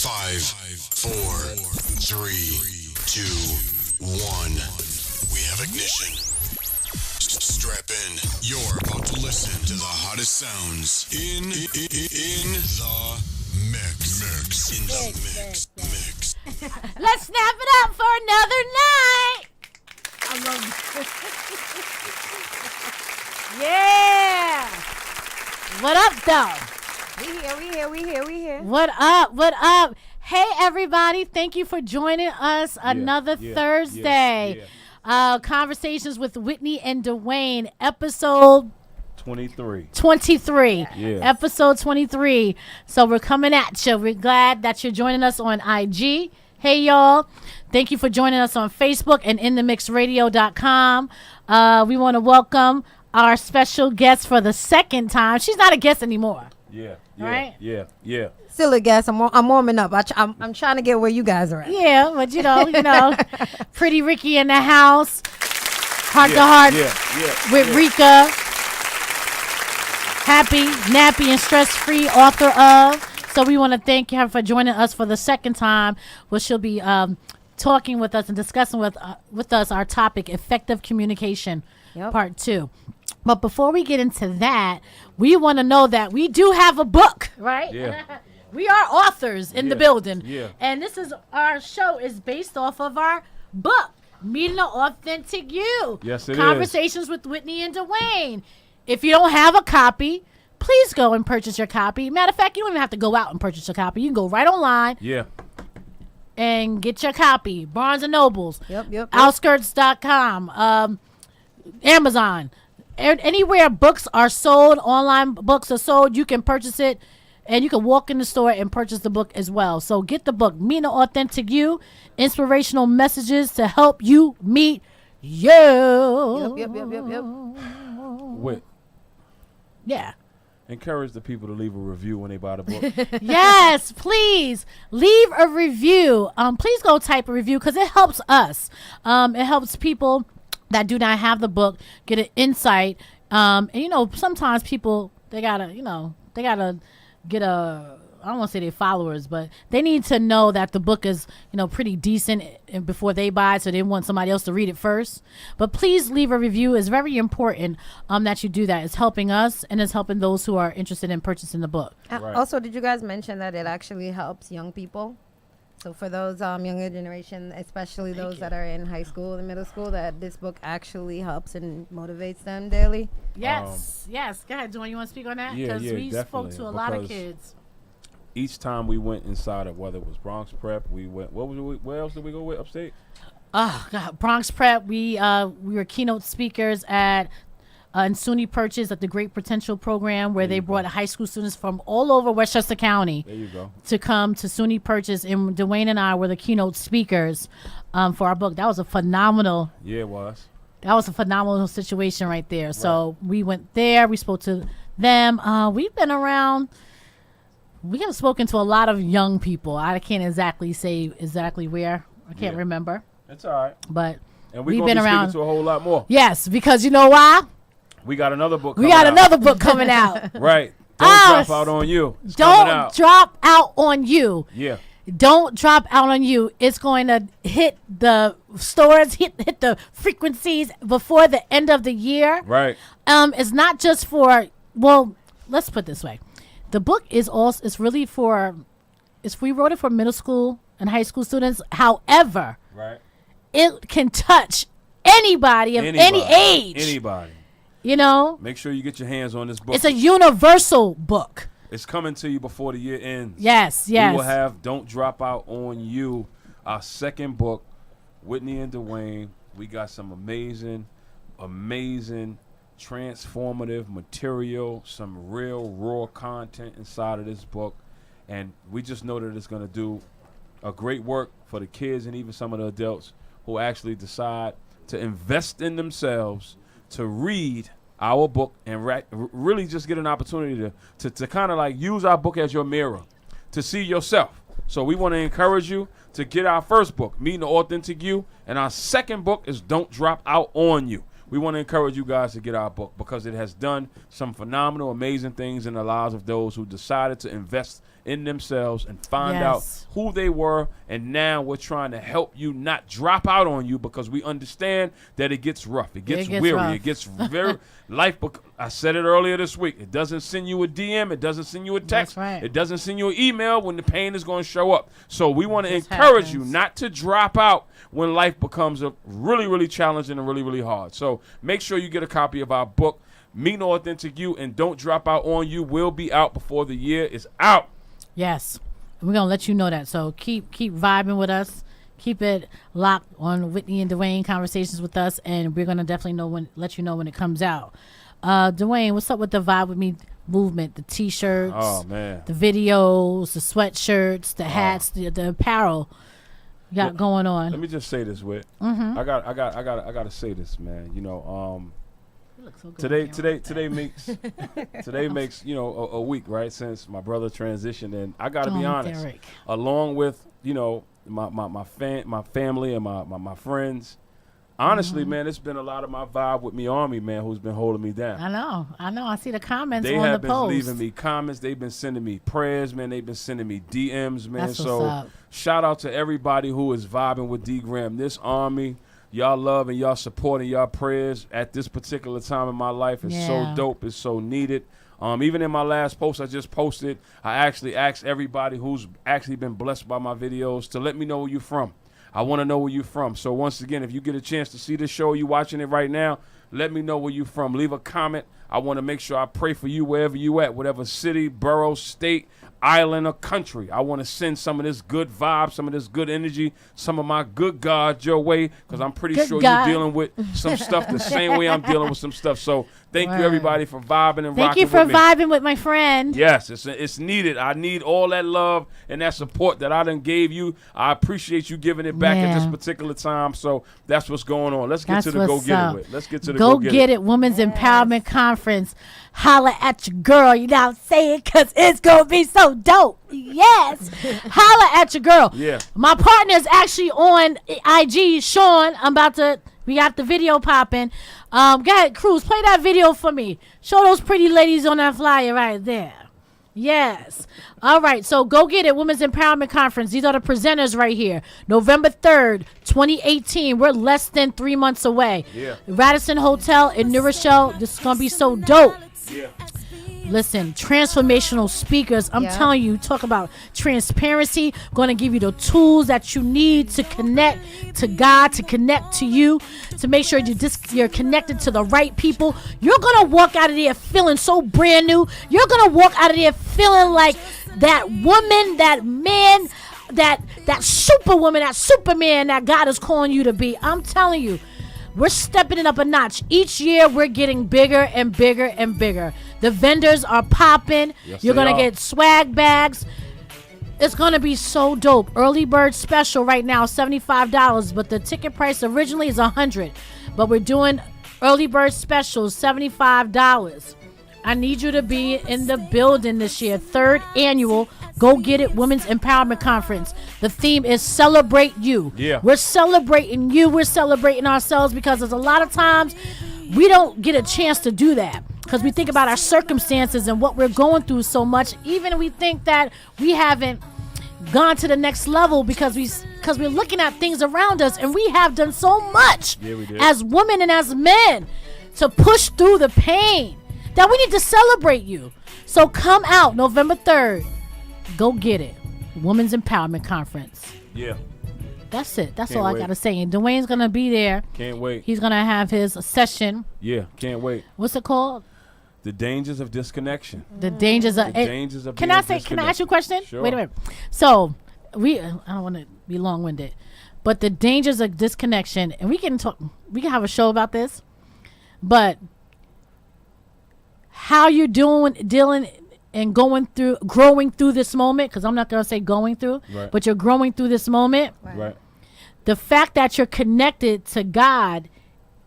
5, 4, 3, 2, 1. We have ignition. Strap in. You're about to listen to the hottest sounds in the mix. In the mix. Let's snap it up for another night. I love it. Yeah. What up, though? We here. What up? Hey, everybody. Thank you for joining us another Thursday. Conversations with Whitney and Dwayne, episode 23. Yeah. Episode 23. So we're coming at you. We're glad that you're joining us on IG. Hey, y'all. Thank you for joining us on Facebook and inthemixradio.com. We want to welcome our special guest for the second time. She's not a guest anymore. Yeah. Right? Yeah. Still a guess. I'm warming up. I'm trying to get where you guys are at. Yeah, but you know, PrettieRICKI in the house. Heart to heart with RIcka. Happy, nappy, and stress-free author of. So we want to thank her for joining us for the second time, where she'll be talking with us and discussing with us our topic, effective communication, part 2. But before we get into that, we want to know that we do have a book, right? Yeah. We are authors in the building. Yeah. And our show is based off of our book, Meeting the Authentic You. Yes, it Conversations with Whitney and Dwayne. If you don't have a copy, please go and purchase your copy. Matter of fact, you don't even have to go out and purchase a copy. You can go right online. Yeah. And get your copy. Barnes & Nobles. Yep. Outskirts.com. Amazon. Anywhere books are sold, online books are sold, you can purchase it, and you can walk in the store and purchase the book as well. So get the book, Meet the Authentic You, Inspirational Messages to Help You Meet You. Yep. Wait. Yeah. Encourage the people to leave a review when they buy the book. Yes, please leave a review. Please go type a review because it helps us. It helps people that do not have the book get an insight. And sometimes people they gotta get I don't want to say they're followers, but they need to know that the book is pretty decent before they buy it, so they want somebody else to read it first. But please leave a review. It's very important that you do that. It's helping us and it's helping those who are interested in purchasing the book. Right. Also, did you guys mention that it actually helps young people? So for those younger generation, especially those that are in high school and middle school, that this book actually helps and motivates them daily? Yes. Go ahead, Dwayne. You want to speak on that? Yeah, we spoke definitely, to a lot of kids. Each time we went inside of, whether it was Bronx Prep, we went. Where else did we go with upstate? Oh God, Bronx Prep. We were keynote speakers at in SUNY Purchase at the Great Potential Program, where they brought high school students from all over Westchester County. There you go. To come to SUNY Purchase, and Dwayne and I were the keynote speakers for our book. That was a phenomenal. Yeah, it was. That was a phenomenal situation right there. Right. So we went there. We spoke to them. We've been around. We have spoken to a lot of young people. I can't exactly say where. I can't remember. That's all right. But and we've been around to a whole lot more. Yes, because you know why? We got another book. Another book coming out. Right. Don't drop out on you. Don't drop out on you. Yeah. Don't drop out on you. It's going to hit the stores, hit the frequencies before the end of the year. Right. It's not just for. Well, let's put it this way. The book is also. It's really for. We wrote it for middle school and high school students. However, right. It can touch anybody of any age. Anybody. Make sure you get your hands on this book. It's a universal book. It's coming to you before the year ends. Yes. We will have Don't Drop Out on You, our second book, Whitney and Dwayne. We got some amazing, transformative material, some real raw content inside of this book. And we just know that it's going to do a great work for the kids and even some of the adults who actually decide to invest in themselves, to read our book and really just get an opportunity to kind of like use our book as your mirror to see yourself. So we want to encourage you to get our first book, Meeting the Authentic You, and our second book is Don't Drop Out on You. we want to encourage you guys to get our book because it has done some phenomenal, amazing things in the lives of those who decided to invest in themselves and find out who they were. And now we're trying to help you not drop out on you because we understand that it gets rough. It gets weary. Rough. It gets very life. I said it earlier this week. It doesn't send you a DM. It doesn't send you a text. That's right. It doesn't send you an email when the pain is going to show up. So we want to encourage you not to drop out when life becomes a really, really challenging and really, really hard. So make sure you get a copy of our book, Meet No Authentic You, and Don't Drop Out on You will be out before the year is out. Yes. We're going to let you know that. So keep vibing with us. Keep it locked on Whitney and Dwayne conversations with us, and we're going to definitely let you know when it comes out. Dwayne, what's up with the Vibe With Me movement? The T-shirts, the videos, the sweatshirts, the hats, the apparel you got going on. Let me just say this, Whit. I got to say this, man. You know, So today makes a week, right, since my brother transitioned, and I gotta be honest, Derek. along with my family and my friends, honestly, man, it's been a lot of my Vibe With Me army, man, who's been holding me down. I know. I see the comments They on have the been post. leaving me comments. They've been sending me prayers, man. They've been sending me DMs, man. That's So what's up. shout out to everybody who is vibing with D Graham. This army, y'all love and y'all support and y'all prayers at this particular time in my life is so dope. It's so needed. Even in my last post I just posted, I actually asked everybody who's actually been blessed by my videos to let me know where you're from. I want to know where you're from. So once again, if you get a chance to see this show, you watching it right now, let me know where you're from. Leave a comment. I want to make sure I pray for you wherever you at, whatever city, borough, state, island, or country. I want to send some of this good vibe, some of this good energy, some of my good God your way, because I'm pretty sure you're dealing with some stuff the same way I'm dealing with some stuff. So thank you, everybody, for vibing and rocking with me. Thank you for vibing with my friend. Yes, it's needed. I need all that love and that support that I done gave you. I appreciate you giving it back at this particular time. So that's what's going on. Let's get to the Go Get It with. Let's get to the Go Get It. Women's Empowerment Conference. Holla at your girl. You know what I'm saying? Because it's going to be so dope. Yes. Holla at your girl. Yeah. My partner is actually on IG. Sean, we got the video popping. Go ahead, Cruz, play that video for me. Show those pretty ladies on that flyer right there. Yes. All right. So Go Get It, Women's Empowerment Conference. These are the presenters right here. November 3rd, 2018. We're less than 3 months away. Yeah. Radisson Hotel in New Rochelle. This is going to be so dope. Yeah. Listen, transformational speakers. I'm telling you, talk about transparency. Going to give you the tools that you need to connect to God, to connect to you, to make sure you're connected to the right people. You're going to walk out of there feeling so brand new. You're going to walk out of there feeling like that woman, that man, that superwoman, that superman that God is calling you to be. I'm telling you. We're stepping it up a notch. Each year, we're getting bigger and bigger and bigger. The vendors are popping. Yes, you're going to get swag bags. It's going to be so dope. Early bird special right now, $75. But the ticket price originally is $100. But we're doing early bird specials, $75. I need you to be in the building this year. 3rd annual Go Get It Women's Empowerment Conference. The theme is Celebrate You. Yeah. We're celebrating you. We're celebrating ourselves because there's a lot of times we don't get a chance to do that because we think about our circumstances and what we're going through so much. Even we think that we haven't gone to the next level because we're looking at things around us, and we have done so much as women and as men to push through the pain that we need to celebrate you. So come out November 3rd. Go Get It. Women's Empowerment Conference. Yeah. That's it. That's Can't all wait. I got to say. And Dwayne's going to be there. Can't wait. He's going to have his session. Yeah, can't wait. What's it called? The dangers of disconnection. The dangers of Can I ask you a question? Sure. Wait a minute. So, I don't want to be long-winded, but the dangers of disconnection, and we can have a show about this, but how you're dealing and growing through this moment, because I'm not going to say going through, but you're growing through this moment. Right. The fact that you're connected to God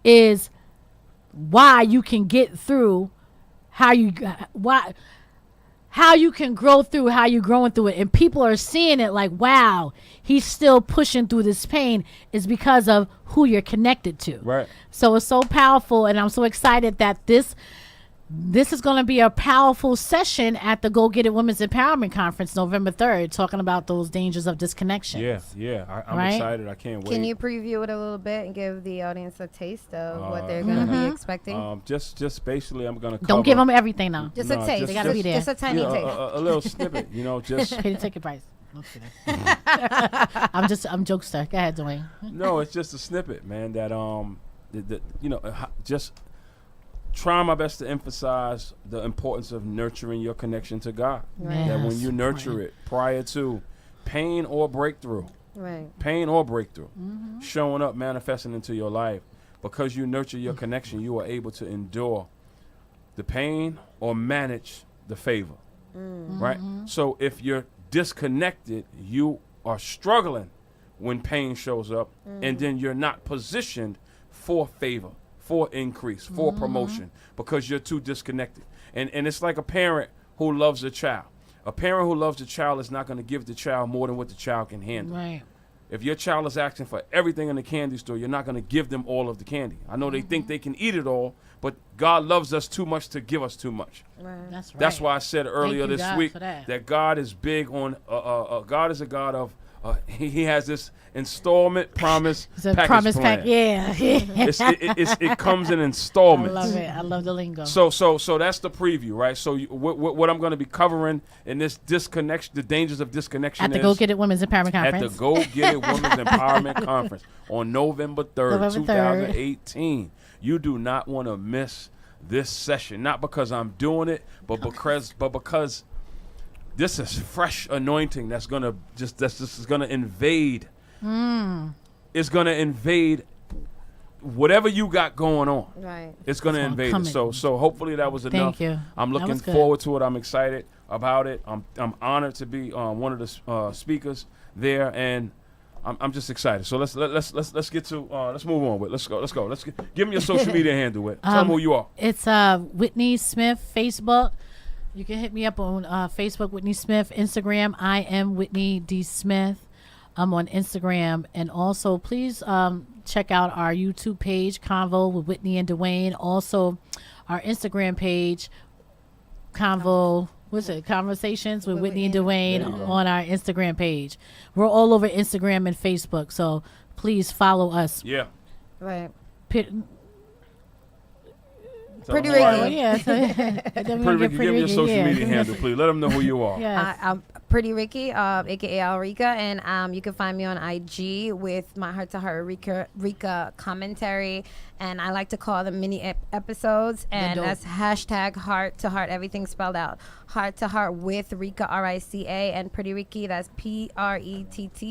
is why you can get through how how you can grow through how you're growing through it, and people are seeing it like, wow, he's still pushing through this pain, is because of who you're connected to. Right. So it's so powerful, and I'm so excited that this is going to be a powerful session at the Go Get It Women's Empowerment Conference, November 3rd, talking about those dangers of disconnection. Yeah. I'm Right? excited. I can't wait. Can you preview it a little bit and give the audience a taste of what they're going to be expecting? Just basically, I'm gonna cover. Don't give them everything now. Just no, a taste. just- They gotta be there. Just a tiny taste. a little snippet, just Pay the ticket price. No kidding. I'm jokester. Go ahead, Dwayne. no, it's just a snippet, man. That just try my best to emphasize the importance of nurturing your connection to God. Right. That when Yes, you nurture right. it prior to pain or breakthrough, Right. showing up, manifesting into your life, because you nurture your connection, you are able to endure the pain or manage the favor. Right? So if you're disconnected, you are struggling when pain shows up, and then you're not positioned for favor, for increase, for promotion, because you're too disconnected. And it's like a parent who loves a child. A parent who loves a child is not going to give the child more than what the child can handle. Right. If your child is asking for everything in the candy store, you're not going to give them all of the candy. I know they think they can eat it all, but God loves us too much to give us too much. Right. That's right. That's why I said earlier you, this God, week for that. that God is big on, God is a God of, he has this installment promise It's a package promise plan. pack. Yeah. It comes in I installments. love it. I love the lingo. So that's the preview, right? So what I'm going to be covering in this disconnection, the dangers of disconnection, at the is Go Get It Women's Empowerment at Conference. the Go Get It Women's Empowerment Conference on November 3rd, November 3rd. 2018. You do not want to miss this session, not because I'm doing it, but because this is fresh anointing that's gonna invade. It's gonna invade whatever you got going on. Right. It's gonna It's gonna invade come it. in. So hopefully that was enough. Thank you. I'm That looking was good. forward to it. I'm excited about it. I'm honored to be one of the speakers there, and I'm just excited. So let's get to let's move on with. Let's go. Give me your social media handle with. Tell them who you are. It's Whitney Smith, Facebook. You can hit me up on Facebook, Whitney Smith. Instagram, I am Whitney D. Smith. I'm on Instagram. And also, please check out our YouTube page, Convo with Whitney and Dwayne. Also, our Instagram page, Conversations with Whitney and Dwayne on our Instagram page. We're all over Instagram and Facebook, so please follow us. Yeah. Right. Tell Pretty them who I Ricky. am. Yeah. So, Pretty Ricky, give me your social media handle, please. Let them know who you are. Yes. I'm PrettieRICKI, aka RIcka, and you can find me on IG with my Heart to Heart RIcka commentary, and I like to call them mini episodes, and dope. that's hashtag Heart to Heart, everything spelled out. Heart to Heart with RIcka, RICA, and PrettieRICKI, that's PrettieRICKI.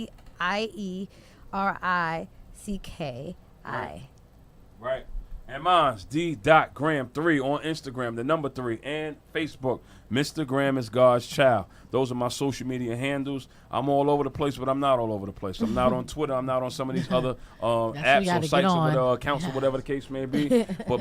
Right. And mine's D.Graham3 on Instagram, the number 3, and Facebook. Mr. Graham is God's child. Those are my social media handles. I'm all over the place, but I'm not all over the place. I'm not on Twitter. I'm not on some of these other apps or gotta sites get or whatever, on. accounts or whatever the case may be. But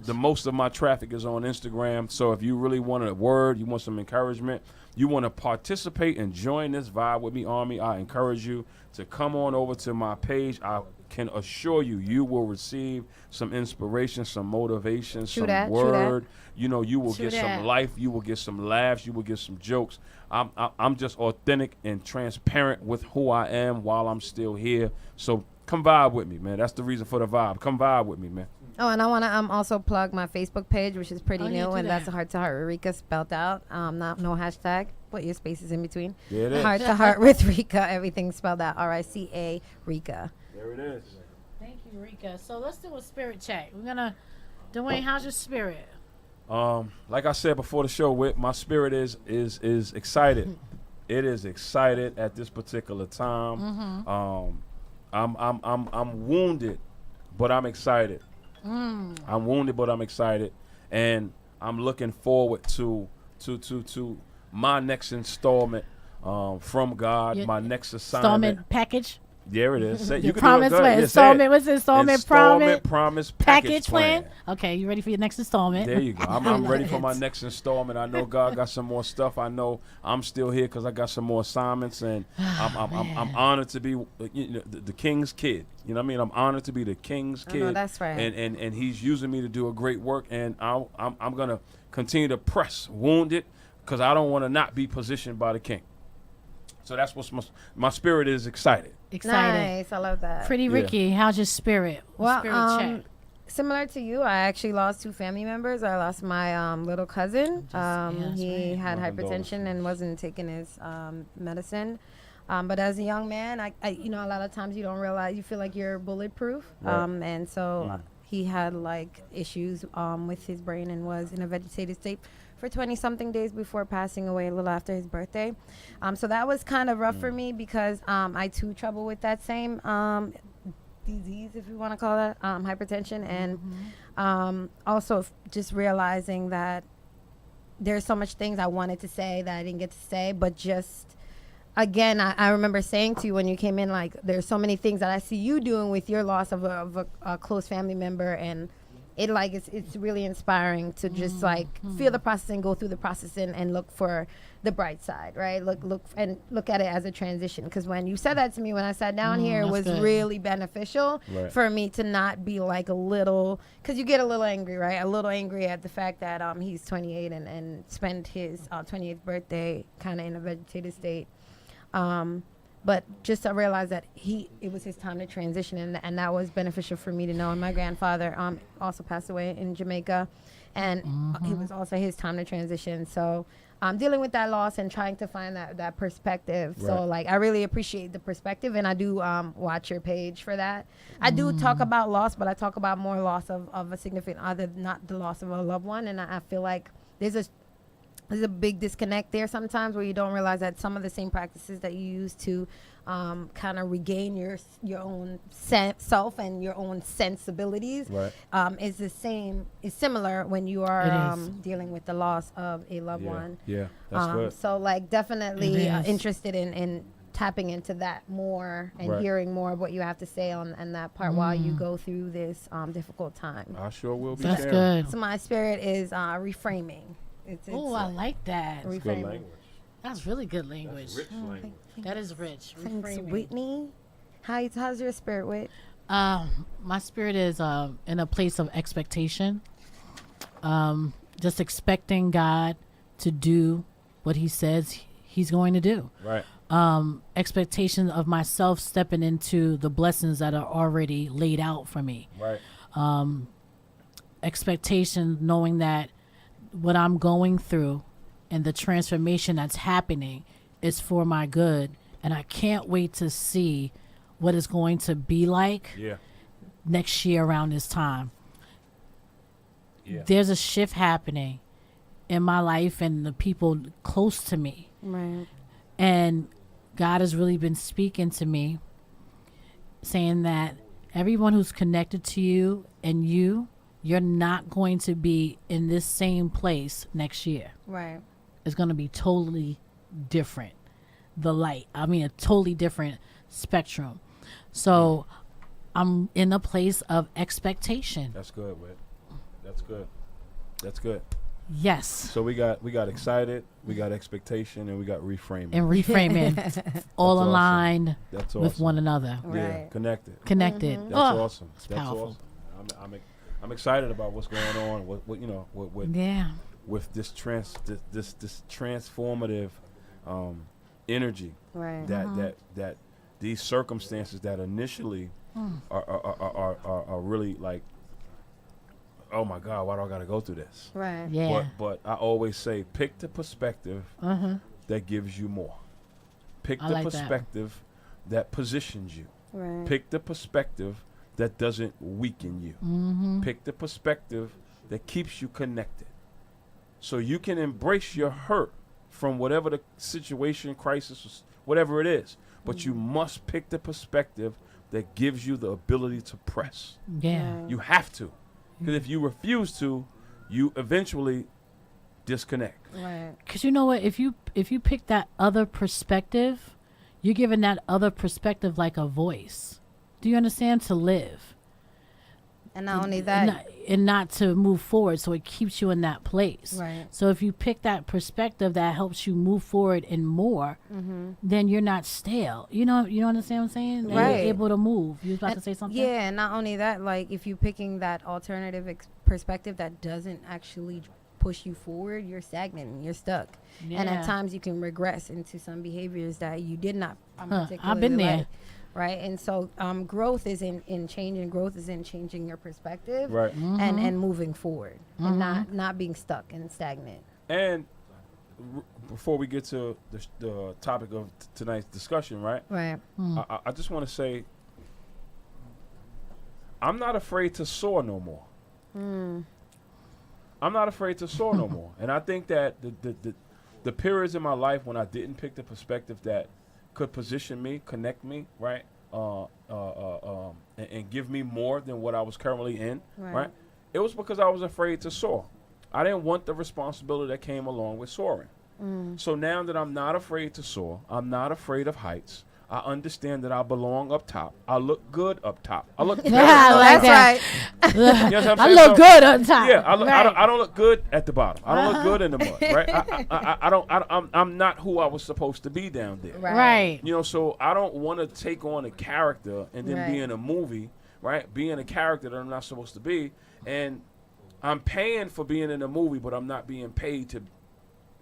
the most of my traffic is on Instagram. So if you really want a word, you want some encouragement, you want to participate and join this Vibe With Me Army, I encourage you to come on over to my page. I can assure you, you will receive some inspiration, some motivation, some word. You know, you will get some life. You will get some laughs. You will get some jokes. I'm just authentic and transparent with who I am while I'm still here. So come vibe with me, man. That's the reason for the vibe. Come vibe with me, man. Oh, and I want to also plug my Facebook page, which is pretty new, do and that's that. a Heart to Heart with RIcka spelled out. No hashtag. Put your spaces in between. There it is. Heart to Heart with RIcka, everything spelled out. RICA, RIcka. There it is. Thank you, Rika. So let's do a spirit check. We're gonna, Dwayne, how's your spirit? Like I said before the show, Whit, my spirit is excited. It is excited at this particular time. I'm wounded, but I'm excited. I'm wounded, but I'm excited, and I'm looking forward to my next installment from God. My next assignment. Installment package. There it is. Say, you Your can promise do it. Go ahead. plan. Yeah, say it. Installment. What's the installment promise package plan? Okay, you ready for your next installment? There you go. I'm ready for my next installment. I know God got some more stuff. I know I'm still here because I got some more assignments, and I'm honored to be the king's kid. You know what I mean? I'm honored to be the king's kid. know, that's right. And he's using me to do a great work, and I'm gonna continue to press, wounded, because I don't want to not be positioned by the king. So that's what's my spirit is excited. Excited. Nice, I love that. PrettieRICKI, how's your spirit? Well, Spirit check. similar to you, I actually lost 2 family members. I lost my little cousin. He had My hypertension and wasn't taking his medicine. But as a young man, I a lot of times you don't realize, you feel like you're bulletproof. Right. And so he had like issues with his brain and was in a vegetative state for 20-something days before passing away a little after his birthday. So that was kind of rough for me because I too trouble with that same disease, if you want to call that, hypertension. And also just realizing that there's so much things I wanted to say that I didn't get to say, but just, again, I remember saying to you when you came in, like, there's so many things that I see you doing with your loss of a close family member, and it's really inspiring to just like feel the process and go through the process and look for the bright side, right? Look at it as a transition. Because when you said that to me when I sat down here, it was really beneficial for me to not be like a little, because you get a little angry, right? A little angry at the fact that he's 28 and spent his 28th birthday kind of in a vegetative state. But just to realize that it was his time to transition, and that was beneficial for me to know. And my grandfather also passed away in Jamaica, and it was also his time to transition. So dealing with that loss and trying to find that perspective. Right. So like I really appreciate the perspective, and I do watch your page for that. I do talk about loss, but I talk about more loss of a significant other, not the loss of a loved one. And I feel like there's a big disconnect there sometimes where you don't realize that some of the same practices that you use to kind of regain your own self and your own sensibilities is similar when you are dealing with the loss of a loved one. Yeah, that's good. So like definitely interested in tapping into that more and hearing more of what you have to say on that part while you go through this difficult time. I sure will be. That's sharing. good. So my spirit is reframing. Oh, I like that. That's good language. That's really good language. That's rich language. That is rich. Thanks, Reframing. Whitney. How's your spirit, Whit? My spirit is in a place of expectation. Just expecting God to do what He says He's going to do. Right. Expectation of myself stepping into the blessings that are already laid out for me. Right. Expectation knowing that what I'm going through and the transformation that's happening is for my good, and I can't wait to see what it's going to be like next year around this time. There's a shift happening in my life and the people close to me, and God has really been speaking to me, saying that everyone who's connected to you and you're not going to be in this same place next year. Right. It's going to be totally different. A totally different spectrum. So I'm in a place of expectation. That's good, Whit. That's good. That's good. Yes. So we got excited, we got expectation, and we got reframing. And reframing. All That's awesmed That's with awesome. one another. Yeah, Right. connected. Connected. That's awesome. It's That's powerful. awesome. I'm excited about what's going on. With this transformative energy. Right. That these circumstances that initially are really like, oh my God, why do I got to go through this? Right. Yeah. But I always say, pick the perspective that gives you more. Pick I the like that. perspective that positions you. Right. Pick the perspective that doesn't weaken you. Pick the perspective that keeps you connected. So you can embrace your hurt from whatever the situation, crisis, whatever it is. But you must pick the perspective that gives you the ability to press. Yeah. You have to. Because if you refuse to, you eventually disconnect. Right. Because you know what? If you pick that other perspective, you're giving that other perspective like a voice. Do you understand? To live. And not only that, and not to move forward, so it keeps you in that place. Right. So if you pick that perspective that helps you move forward and more, then you're not stale. You understand what I'm saying? Right. You're able to move. You was about to say something? Yeah, and not only that, like if you're picking that alternative perspective that doesn't actually push you forward, you're stagnant and you're stuck. Yeah. And at times you can regress into some behaviors that you did not particularly I've been there. like. Right, and so growth is in changing. Growth is in changing your perspective, Right. and moving forward, and not being stuck and stagnant. And before we get to the topic of tonight's discussion, right? Right. I just want to say, I'm not afraid to soar no more. I'm not afraid to soar no more, and I think that the periods in my life when I didn't pick the perspective that could position me, connect me, right, and give me more than what I was currently in, right? It was because I was afraid to soar. I didn't want the responsibility that came along with soaring. So now that I'm not afraid to soar, I'm not afraid of heights. I understand that I belong up top. I look good up top. I look better I like that. Right. You know what I'm I saying? look good on top. Yeah, I Right. don't look good at the bottom. I don't look good in the mud, right? I'm not who I was supposed to be down there. Right. You know, so I don't want to take on a character and then be Right. in a movie, right? Being a character that I'm not supposed to be, and I'm paying for being in a movie, but I'm not being paid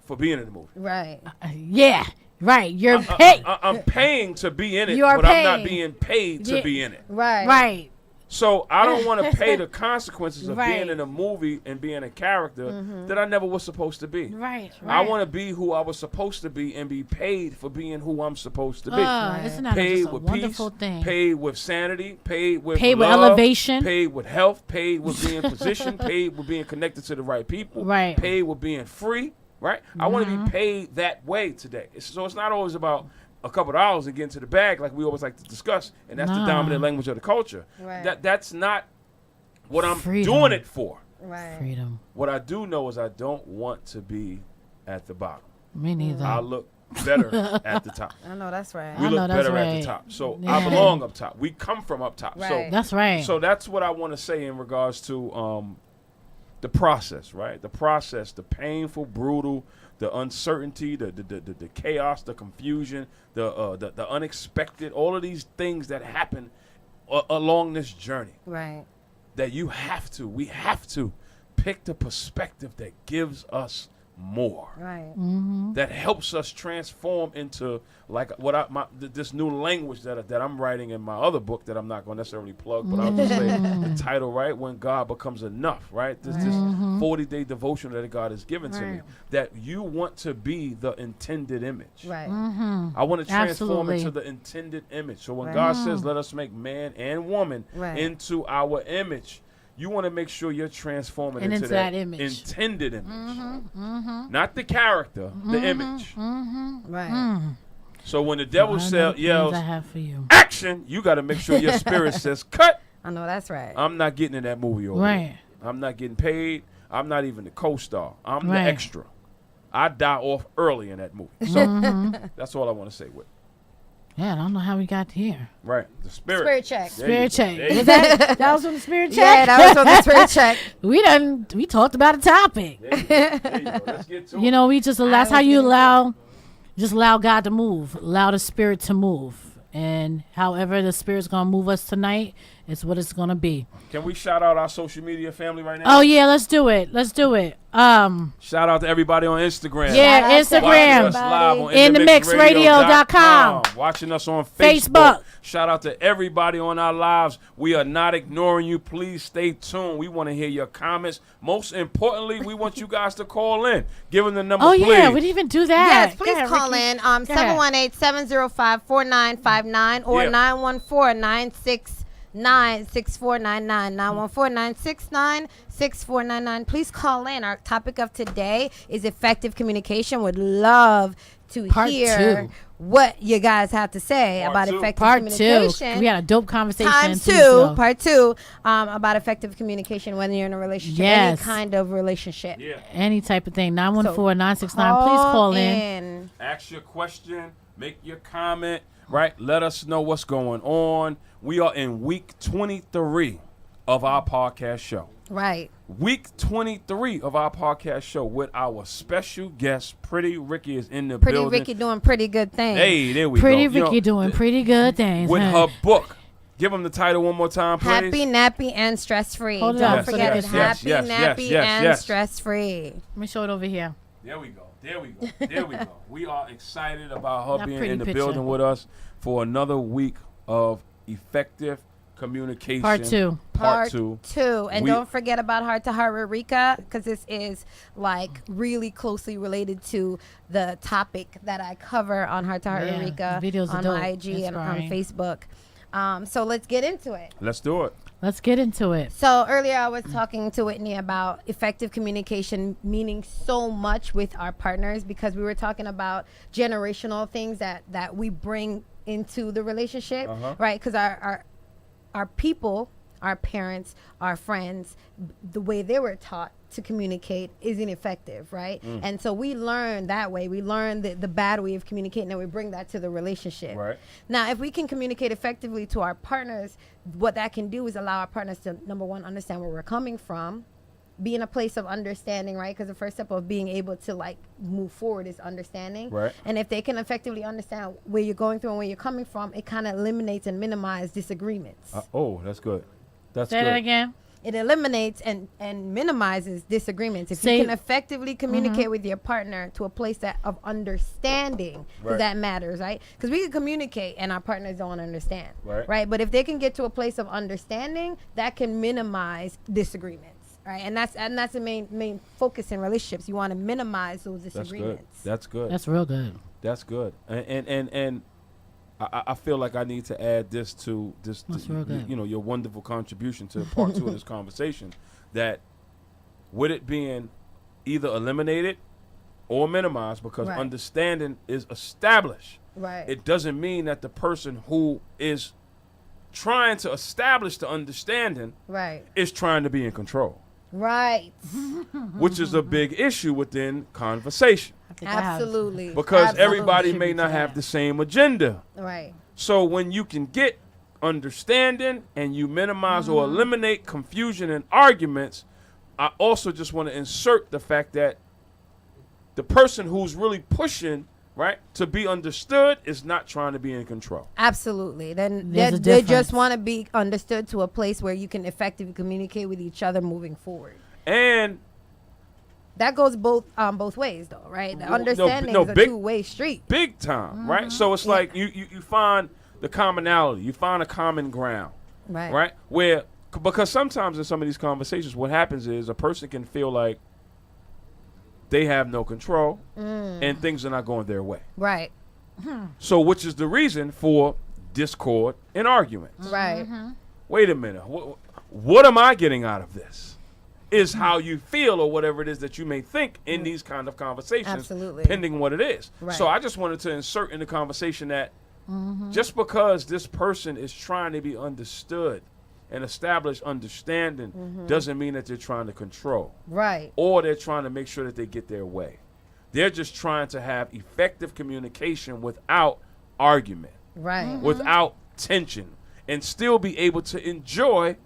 for being in the movie. Right. Yeah. Right. You're paid. I'm paying to be in it, You are but I'm not paying. being paid to Yeah. be in it. Right. Right. So I don't want to pay the consequences of Right. being in a movie and being a character that I never was supposed to be. Right. I want to be who I was supposed to be and be paid for being who I'm supposed to be. Isn't that Paid just a with wonderful peace, thing? paid with sanity, paid with Paid with love, elevation. paid with health, paid with being positioned, paid with being connected to the right people, Right. paid with being free, right? I want to be paid that way today. So it's not always about a couple of dollars and get into the bag like we always like to discuss, and that's the Nah. dominant language of the culture. Right. That's not what I'm Freedom. doing it for. Right. Freedom. What I do know is I don't want to be at the bottom. Me neither. I look better at the top. I know that's right. We I know look that's better at right. the top. So Yeah. I belong up top. We come from up top. Right. That's right. So that's what I want to say in regards to the process, right? The process, the painful, brutal, the uncertainty, the chaos, the confusion, the unexpected, all of these things that happen along this journey. Right. That we have to pick the perspective that gives us more. Right. That helps us transform into like this new language that I'm writing in my other book that I'm not going to necessarily plug, but I'll just say the title, right? When God Becomes Enough, right? This 40-day devotion that God has given to me, that you want to be the intended image. Right. I want to transform Absolutely. into the intended image. So when Right. God says, let us make man and woman Right. into our image, you want to make sure you're transforming And into into that image. intended image. Not the character, the image. Right. So when the devil I know the yells, plans I have for you. action, you got to make sure your spirit says, cut. I know that's right. I'm not getting in that movie over Right. there. I'm not getting paid. I'm not even the co-star. I'm Right. the extra. I die off early in that movie. So that's all I want to say with it. Yeah, I don't know how we got here. Right. The spirit. Spirit check. There you Spirit go. check. There you Was go. that was from the spirit check? Yeah, that was on the spirit check. We talked about a topic. There you go. There you go. Let's get to it. You know, we just that's how was you getting allow God to move, allow the spirit to move, and however the spirit's gonna move us tonight, it's what it's gonna be. Can we shout out our social media family right now? Oh yeah, let's do it. Shout out to everybody on Instagram. Yeah, Shout out to Watching us Instagram, live on InTheMixRadio.com. Watching us on Facebook. Facebook. Shout out to everybody on our lives. We are not ignoring you. Please stay tuned. We want to hear your comments. Most importantly, we want you guys to call in. Give them the number, Oh please. yeah, we didn't even do that. Yes, please Go ahead, call Ricky. in Go ahead. 718-705-4959 or Yeah. 914-969-6499. 914-969-6499. Please call in. Our topic of today is effective communication. Would love to Part hear 2. what you guys have to say Part about 2. effective Part 2. communication. We had a dope conversation. Times too, two, so. part 2, about effective communication, whether you're in a relationship, Yes. any kind of relationship. Yeah. Any type of thing. 914-969. Please call in. Ask your question. Make your comment, right? Let us know what's going on. We are in week 23 of our podcast show. Right. Week 23 of our podcast show with our special guest, PrettieRICKI is in the Pretty building. Ricky doing pretty good things. Hey, there we Pretty go. Ricky doing pretty good things. With huh? her book. Give them the title one more time, please. Happy, nappy, and stress-free. Hold it Don't up. forget Yes, it. yes, Happy, nappy, and stress-free. Let me show it over here. There we go. There we go. There we go. We are excited about her That being pretty in the picture. building with us for another week of effective communication. Part 2. Part two. And don't forget about Heart to Heart with RIcka, because this is like really closely related to the topic that I cover on Heart to Heart Yeah, with RIcka the videos are on dope. my IG and on Inspiring. Facebook. So let's get into it. Let's do it. Let's get into it. So earlier I was talking to Whitney about effective communication meaning so much with our partners, because we were talking about generational things that we bring into the relationship, right? Because our people, our parents, our friends, the way they were taught to communicate isn't effective, right? And so we learn that way. We learn the bad way of communicating, and we bring that to the relationship. Right. Now, if we can communicate effectively to our partners, what that can do is allow our partners to, number one, understand where we're coming from, be in a place of understanding, right? Because the first step of being able to like move forward is understanding. Right. And if they can effectively understand where you're going through and where you're coming from, it kind of eliminates and minimizes disagreements. That's good. That's Say good. that again. It eliminates and minimizes disagreements. If Say- you can effectively communicate with your partner to a place of understanding, because Right. that matters, right? Because we can communicate and our partners don't understand, Right. But if they can get to a place of understanding, that can minimize disagreements, right? And that's the main focus in relationships. You want to minimize those That's good. disagreements. That's good. That's real good. That's good. And I feel like I need to add this to this, That's real good. you know, your wonderful contribution to part 2 of this conversation, that with it being either eliminated or minimized, because Right. understanding is established. Right. It doesn't mean that the person who is trying to establish the understanding Right. is trying to be in control, Right. which is a big issue within conversation, I think I have- Absolutely. because Absolutely. everybody may not have the same agenda. Right. So when you can get understanding and you minimize or eliminate confusion and arguments, I also just want to insert the fact that the person who's really pushing, right, to be understood is not trying to be in control. Absolutely. Then There's a they just difference. want to be understood to a place where you can effectively communicate with each other moving forward. And That goes both ways, though, right? The No, understanding no, is a big- two-way street. big time, right? So it's like you find the commonality, you find a common ground, Right. right? Where, because sometimes in some of these conversations, what happens is a person can feel like they have no control and things are not going their way. Right. So, which is the reason for discord and arguments. Right. Wait a minute. What am I getting out of this? Is how you feel or whatever it is that you may think in these kind of conversations, Absolutely. pending what it is. Right. So I just wanted to insert in the conversation that just because this person is trying to be understood and establish understanding doesn't mean that they're trying to control Right. or they're trying to make sure that they get their way. They're just trying to have effective communication without argument, Right. without tension, and still be able to enjoy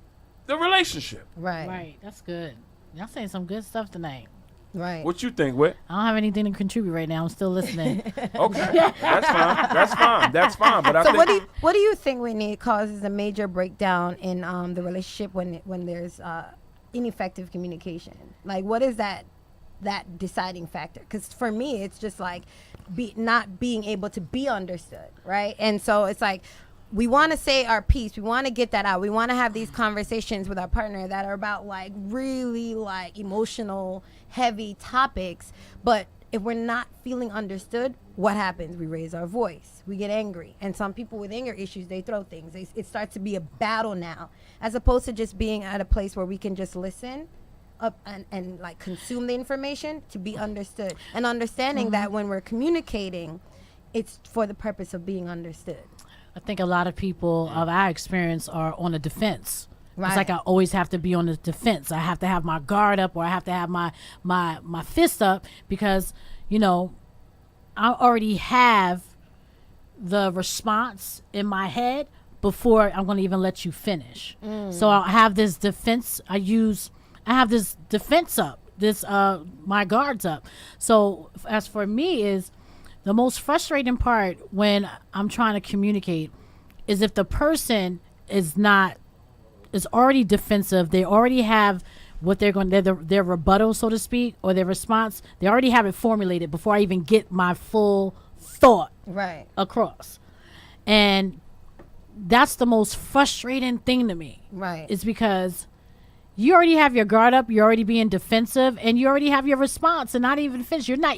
the relationship. Right. Right. That's good. Y'all saying some good stuff tonight. Right. What you think, Whit? I don't have anything to contribute right now. I'm still listening. Okay, that's fine. That's fine. That's fine. But I So think what do you think, Whitney, causes a major breakdown in the relationship when there's ineffective communication? Like, what is that deciding factor? Because for me, it's just like not being able to be understood, right? And so it's like we want to say our piece. We want to get that out. We want to have these conversations with our partner that are about like really like emotional, heavy topics. But if we're not feeling understood, what happens? We raise our voice. We get angry. And some people with anger issues, they throw things. It starts to be a battle now, as opposed to just being at a place where we can just listen up and like consume the information to be understood. And understanding that when we're communicating, it's for the purpose of being understood. I think a lot of people of our experience are on the defense. Right. It's like I always have to be on the defense. I have to have my guard up, or I have to have my fist up, because, you know, I already have the response in my head before I'm going to even let you finish. So I'll have this defense. I have this defense up, my guards up. So as for me, is the most frustrating part when I'm trying to communicate is if the person is already defensive. They already have what they're going, their rebuttal, so to speak, or their response. They already have it formulated before I even get my full thought across. And that's the most frustrating thing to me. Right. It's because you already have your guard up, you're already being defensive, and you already have your response and not even finished. You're not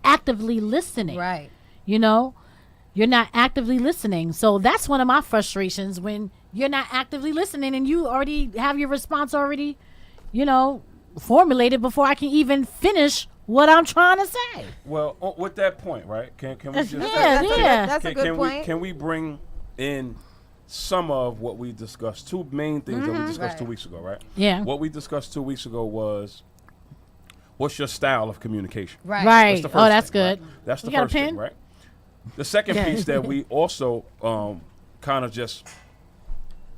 actively listening. Right. You know? You're not actively listening. So that's one of my frustrations, when you're not actively listening and you already have your response already, formulated before I can even finish what I'm trying to say. Well, with that point, right? Can we just That's a good point. Can we bring in some of what we discussed? Two main things that we discussed 2 weeks ago, right? Yeah. What we discussed 2 weeks ago was, what's your style of communication? Right. Right. That's the Oh, first that's thing, good. right? That's the You got a first thing, pen? right? The second piece that we also kind of just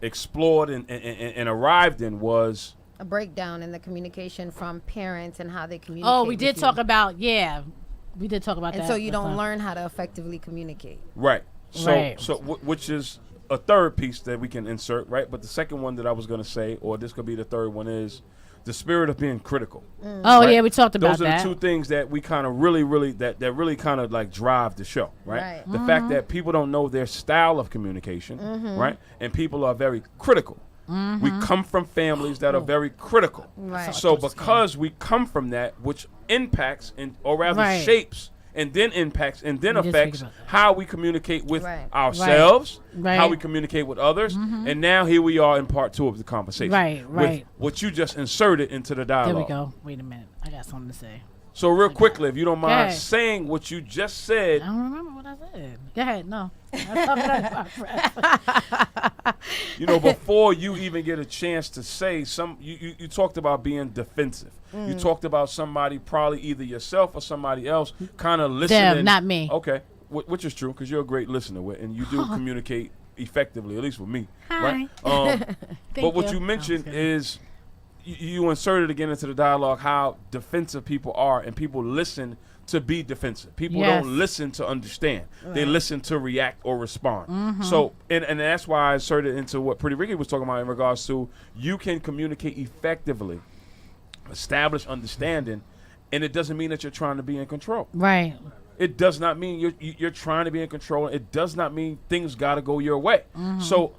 explored and arrived in was A breakdown in the communication from parents and how they communicate. Oh, we did with talk you. about, we did talk about And that. so you don't before. learn how to effectively communicate. right. So Right. which is a third piece that we can insert, right? But the second one that I was going to say, or this could be the third one, is the spirit of being critical. Oh, right? yeah, we talked about Those are that. the two things that we kind of really that really kind of like drive the show, right? Right. The fact that people don't know their style of communication, right? And people are very critical. We come from families that are very critical. Right. So because we come from that, which impacts or rather Right. shapes and then impacts and then We did affects speak about that. how we communicate with Right. ourselves, Right. how we communicate with others, and now here we are in part 2 of the conversation. Right, with right. what you just inserted into the There dialogue. we go. Wait a minute. I got something to say. So real quickly, if you don't mind ahead. saying what you just I said, don't remember what I said. Go ahead. No. That's something before you even get a chance to say you talked about being defensive. You talked about somebody, probably either yourself or somebody else, kind of listening. Them, not me. Okay, which is true because you're a great listener, and you do communicate effectively, at least with me. Hi. Right? But what you. you mentioned Oh, okay. is you inserted again into the dialogue how defensive people are, and people listen to be defensive. People Yes. don't listen to understand. They listen to react or respond. So, and that's why I inserted into what PrettieRICKI was talking about in regards to you can communicate effectively, establish understanding, and it doesn't mean that you're trying to be in control. Right. It does not mean you're trying to be in control. It does not mean things got to go your way. So,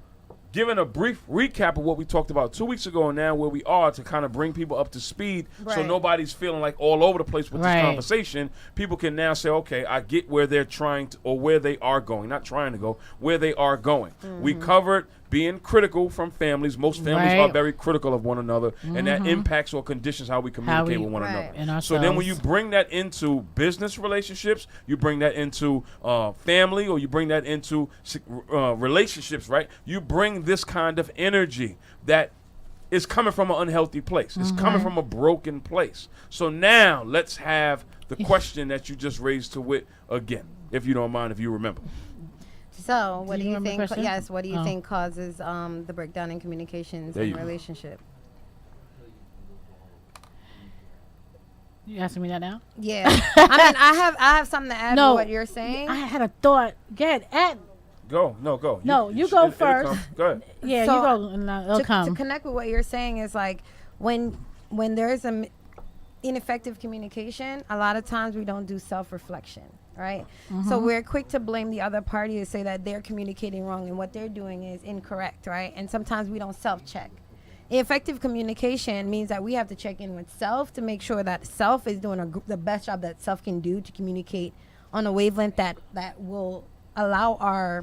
giving a brief recap of what we talked about 2 weeks ago and now where we are to kind of bring people up to speed so Right. nobody's feeling like all over the place with Right. this conversation. People can now say, okay, I get where they're trying to, or where they are going. Not trying to go, where they are going. We covered being critical from families. Most families Right. are very critical of one another, and that impacts or conditions how we communicate with one Right. another. And So then when you ourselves. bring that into business relationships, you bring that into family, or you bring that into relationships, right? You bring this kind of energy that is coming from an unhealthy place. It's coming from a broken place. So now let's have the question that you just raised to Whit again, if you don't mind, if you remember. So, what Do do you you remember think? the question? Yes. What do you Oh. think causes the breakdown in communications There in you go. relationship? You asking me that now? Yeah. I have something to add No. to what you're saying. I had a thought. Go ahead. Go. No, you go first. come. Go ahead. Yeah, So, you go. And it'll to come. connect with what you're saying is like when there is ineffective communication, a lot of times we don't do self-reflection, right? So we're quick to blame the other party to say that they're communicating wrong and what they're doing is incorrect, right? And sometimes we don't self-check. Effective communication means that we have to check in with self to make sure that self is doing the best job that self can do to communicate on a wavelength that will allow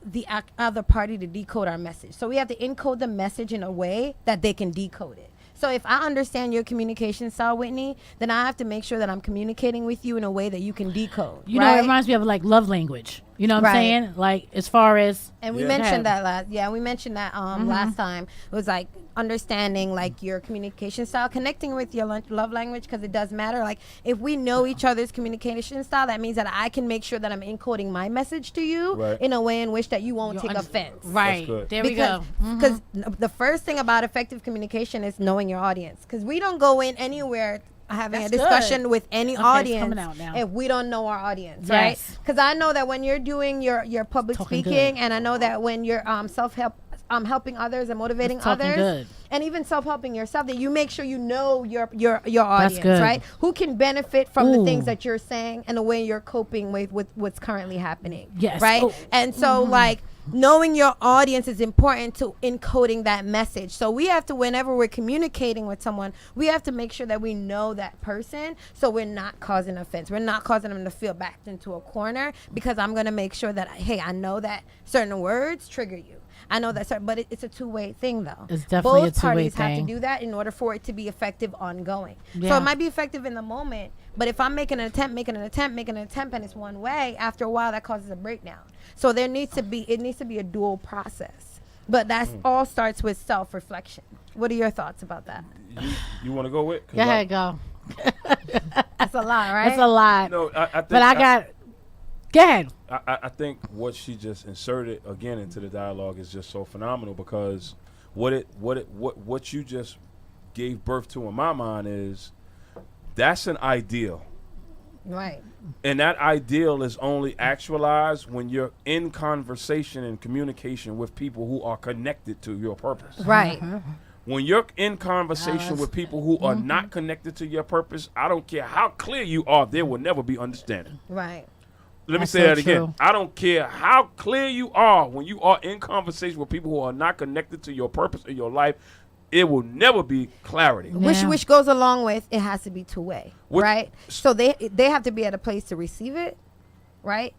the other party to decode our message. So we have to encode the message in a way that they can decode it. So if I understand your communication style, Whitney, then I have to make sure that I'm communicating with you in a way that you can decode. You know, right? it reminds me of like love language. You know what I'm Right. saying? Like, as far as... And we Yeah. mentioned that last time. It was like understanding like your communication style, connecting with your love language, because it does matter. Like if we know each other's communication style, that means that I can make sure that I'm encoding my message to you Right. in a way in which that you won't take offense. Right. good. There we go. Because the first thing about effective communication is knowing your audience. Because we don't go in anywhere having That's a discussion good. with any Okay, it's audience coming out now. if we don't know our audience, Yes. right? Because I know that when you're doing your public Talking speaking, good. and I know that when you're self-help helping others and motivating Talking others, good. and even self-helping yourself, that you make sure you know your audience, good. right? Who can benefit from the things Ooh. that you're saying and the way you're coping with what's currently happening. Yes. Right? Oh. And so like knowing your audience is important to encoding that message. So we have to, whenever we're communicating with someone, we have to make sure that we know that person, so we're not causing offense. We're not causing them to feel backed into a corner, because I'm going to make sure that, hey, I know that certain words trigger you. I know that, but it's a two-way thing, though. It's definitely Both a two-way parties have thing. to do that in order for it to be effective ongoing. So Yeah. it might be effective in the moment, but if I'm making an attempt, and it's one way, after a while that causes a breakdown. So it needs to be a dual process. But that's all starts with self-reflection. What are your thoughts about that? You want to go with? 'Cause Go ahead, go. That's a lot, right? That's a lot. No, I think. But I got... Go ahead. I think what she just inserted again into the dialogue is just so phenomenal, because what you just gave birth to in my mind is that's an ideal. Right. And that ideal is only actualized when you're in conversation and communication with people who are connected to your purpose. Right. When you're in conversation with people who are not connected to your purpose, I don't care how clear you are, there will never be understanding. Right. Let me That's say so that again. true. I don't care how clear you are when you are in conversation with people who are not connected to your purpose in your life. It will never be clarity. Yeah. Which goes along with, it has to be two-way, What- right? So they have to be at a place to receive it, right?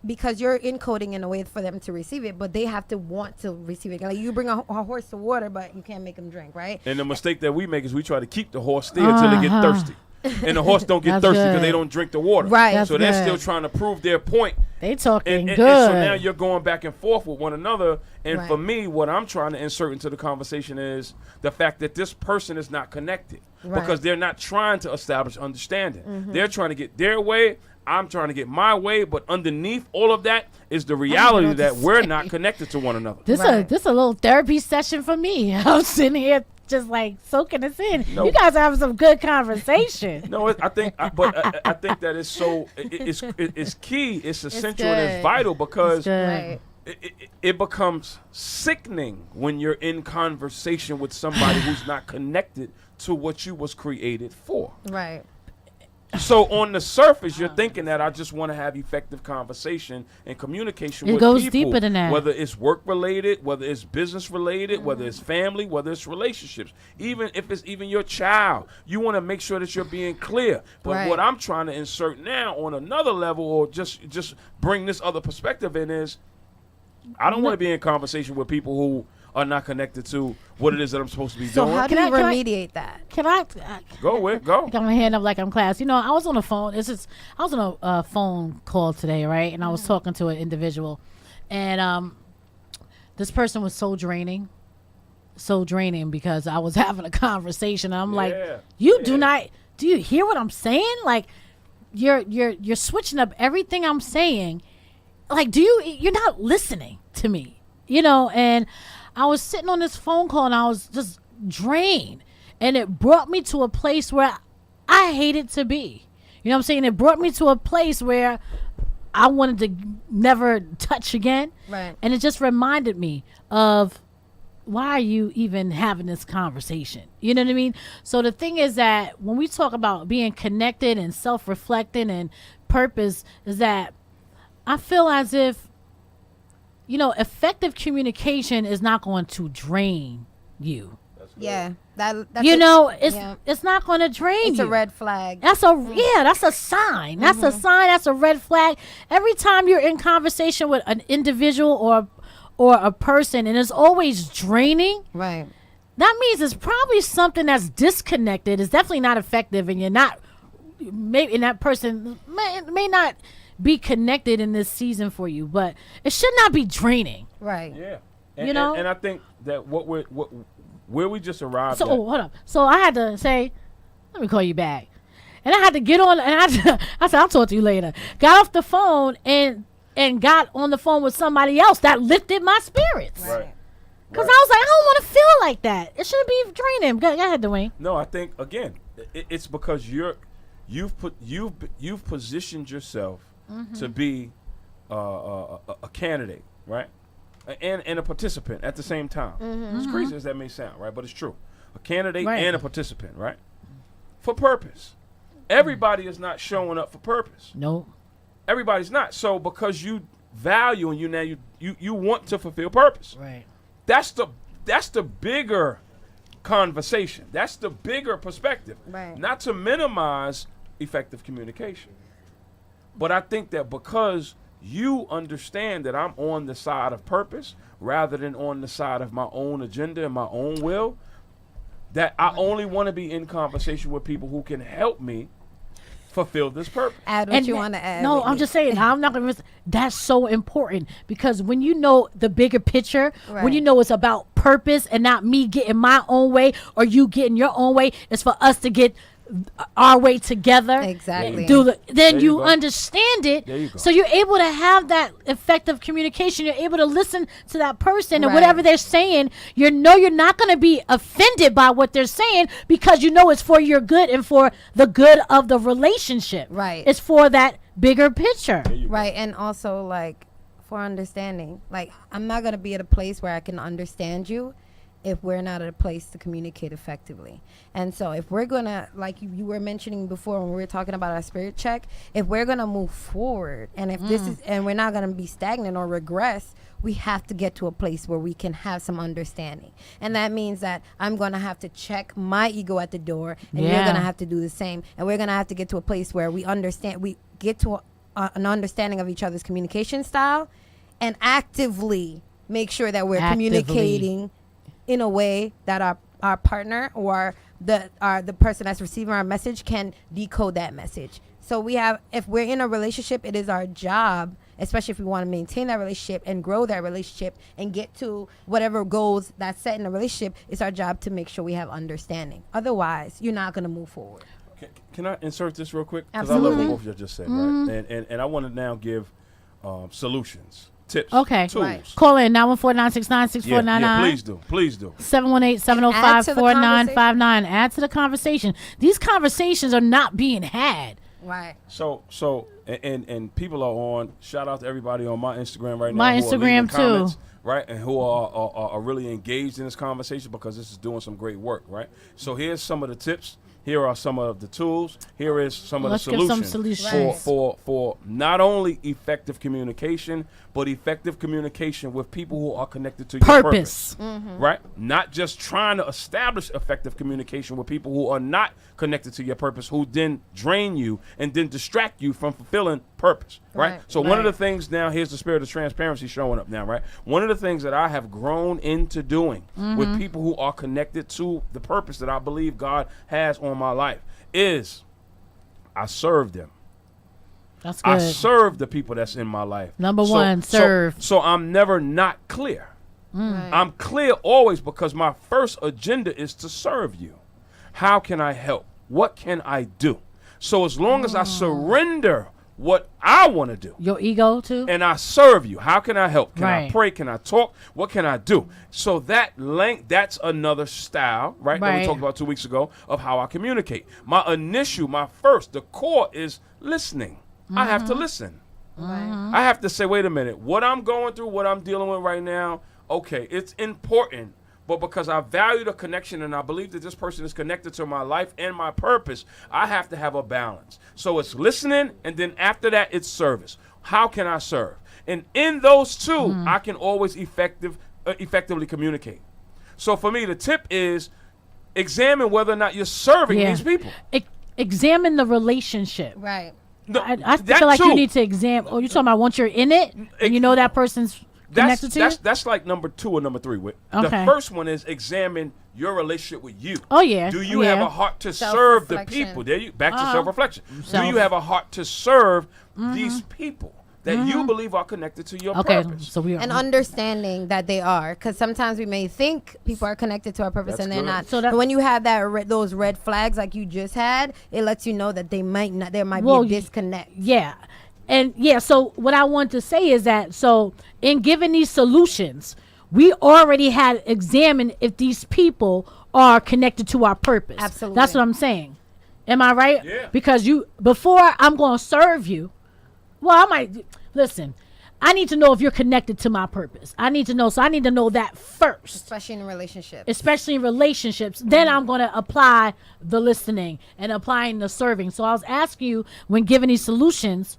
Because you're encoding in a way for them to receive it, but they have to want to receive it. Like you bring a horse to water, but you can't make them drink, right? And the mistake that we make is we try to keep the horse there until they get thirsty. And the horse don't get That's thirsty because good. they don't drink the water. Right. That's So they're good. still trying to prove their point. They talking And good. so now you're going back and forth with one another. And Right. for me, what I'm trying to insert into the conversation is the fact that this person is not connected. Right. Because they're not trying to establish understanding. They're trying to get their way. I'm trying to get my way. But underneath all of that is the reality what to that we're say. not connected to one another. This Right. a little therapy session for me. I'm sitting here just like soaking this in. No. You guys are having some good conversation. No, I think that it's so it's key. It's essential and it's good. vital, because Good. Right. it becomes sickening when you're in conversation with somebody who's not connected to what you was created for. Right. So on the surface, you're thinking that I just want to have effective conversation and communication It with goes people, deeper than that. whether it's work related, whether it's business related, whether it's family, whether it's relationships, even if it's even your child. You want to make sure that you're being clear. But Right. what I'm trying to insert now on another level, or just bring this other perspective in, is I don't want to be in conversation with people who are not connected to what it is that I'm supposed to be So doing. how do Can you I- remediate that? Can I Go. got my hand up like I'm class. You know, I was on the phone. I was on a phone call today, right? And I was talking to an individual, and this person was so draining because I was having a conversation. And I'm like, you do you hear what I'm saying? Like, you're switching up everything I'm saying. Like, you're not listening to me, you know? And I was sitting on this phone call and I was just drained. And it brought me to a place where I hated to be. You know what I'm saying? It brought me to a place where I wanted to never touch again. Right. And it just reminded me of, why are you even having this conversation? You know what I mean? So the thing is that when we talk about being connected and self-reflecting and purpose, is that I feel as if, you know, effective communication is not going to drain you. Yeah. That's It's not going to drain it's you. a red flag. That's a sign. That's a sign. That's a red flag. Every time you're in conversation with an individual or a person and it's always draining, Right. that means it's probably something that's disconnected. It's definitely not effective, and you're not. Maybe and that person may not be connected in this season for you, but it should not be draining. Right. Yeah. And I think that where we just arrived at. Hold up. So I had to say, let me call you back. And I had to get on, and I said, I'll talk to you later. Got off the phone and got on the phone with somebody else that lifted my spirits. Right. Because I was like, I don't want to feel like that. It shouldn't be draining. Go ahead, Dwayne. No, I think again, it's because you've positioned yourself to be a candidate, right, and a participant at the same time. As crazy as that may sound, right, but it's true. A candidate and a participant, right, for purpose. Everybody is not showing up for purpose. Nope. Everybody's not. So because you value and you want to fulfill purpose. Right. That's the bigger conversation. That's the bigger perspective. Right. Not to minimize effective communication. But I think that because you understand that I'm on the side of purpose rather than on the side of my own agenda and my own will, that I only want to be in conversation with people who can help me fulfill this purpose. Add what you want to add. No, I'm just saying, I'm not going to that's so important, because when you know the bigger picture, when you know it's about purpose and not me getting my own way or you getting your own way, it's for us to get our way together. Exactly. Then you go. understand it. There you go. So you're able to have that effective communication. You're able to listen to that person and Right. whatever they're saying. You're not going to be offended by what they're saying, because you know it's for your good and for the good of the relationship. Right. It's for that bigger picture. Right. And also, like, for understanding, like, I'm not going to be at a place where I can understand you if we're not at a place to communicate effectively. And so if we're going to, like you were mentioning before when we were talking about our spirit check, if we're going to move forward, and if this is, and we're not going to be stagnant or regress, we have to get to a place where we can have some understanding. And that means that I'm going to have to check my ego at the door, and you're going to have to do the same. And we're going to have to get to a place where we understand, we get to an understanding of each other's communication style, and actively make sure that we're communicating in a way that our partner or the person that's receiving our message can decode that message. So if we're in a relationship, it is our job, especially if we want to maintain that relationship and grow that relationship and get to whatever goals that's set in the relationship, it's our job to make sure we have understanding. Otherwise, you're not going to move forward. Can I insert this real quick? Because Absolutely. I love what both of you just said, right? And I want to now give solutions. Tips. Okay. Tools. Right. Call in 914-969-6499. Yeah, please do. 718-705-4959. Add to the conversation. These conversations are not being had. Right. So and people are on. Shout out to everybody on my Instagram right now. My who are leaving Instagram, too. comments, right, and who are really engaged in this conversation, because this is doing some great work, right? So here's some of the tips. Here are some of the tools. Here is some of the solutions, give some solutions. for not only effective communication, but effective communication with people who are connected to your purpose. Right? Not just trying to establish effective communication with people who are not connected to your purpose, who then drain you and then distract you from fulfilling purpose. Right? So one of the things now, here's the spirit of transparency showing up now, right? One of the things that I have grown into doing with people who are connected to the purpose that I believe God has on my life is I serve them. That's good. I serve the people that's in my life. Number one, serve. So I'm never not clear. I'm clear always, because my first agenda is to serve you. How can I help? What can I do? So as long as I surrender what I want to do, Your ego too. and I serve you, how can I help? Can I Right. pray? Can I talk? What can I do? So that's another style, right? That we Right. talked about 2 weeks ago, of how I communicate. The core is listening. I have to listen. I have to say, wait a minute, what I'm going through, what I'm dealing with right now, okay, it's important. But because I value the connection and I believe that this person is connected to my life and my purpose, I have to have a balance. So it's listening, and then after that, it's service. How can I serve? And in those two, I can always effectively communicate. So for me, the tip is examine whether or not you're serving these people. Examine the relationship. Right. No, I that feel like too. you need to examine. Oh, you're talking about once you're in it and you know that person's connected to you? That's like number 2 or number 3. The Okay. first one is examine your relationship with you. Oh, yeah. Do you have a heart to serve the people? There you back to self-reflection. Do you have a heart to serve these people that you believe are connected to your purpose? So we are. And understanding that they are, because sometimes we may think people are connected to our purpose That's and they're good. not. So So when you have that those red flags like you just had, it lets you know that they might not. There might be a disconnect. Yeah. And yeah, so what I want to say is that, so in giving these solutions, we already had examined if these people are connected to our purpose. Absolutely. That's what I'm saying. Am I right? Yeah. Because before I'm going to serve you, well, I might, listen, I need to know if you're connected to my purpose. I need to know that first. Especially in relationships. Especially in relationships, then I'm going to apply the listening and applying the serving. So I was asking you, when giving these solutions,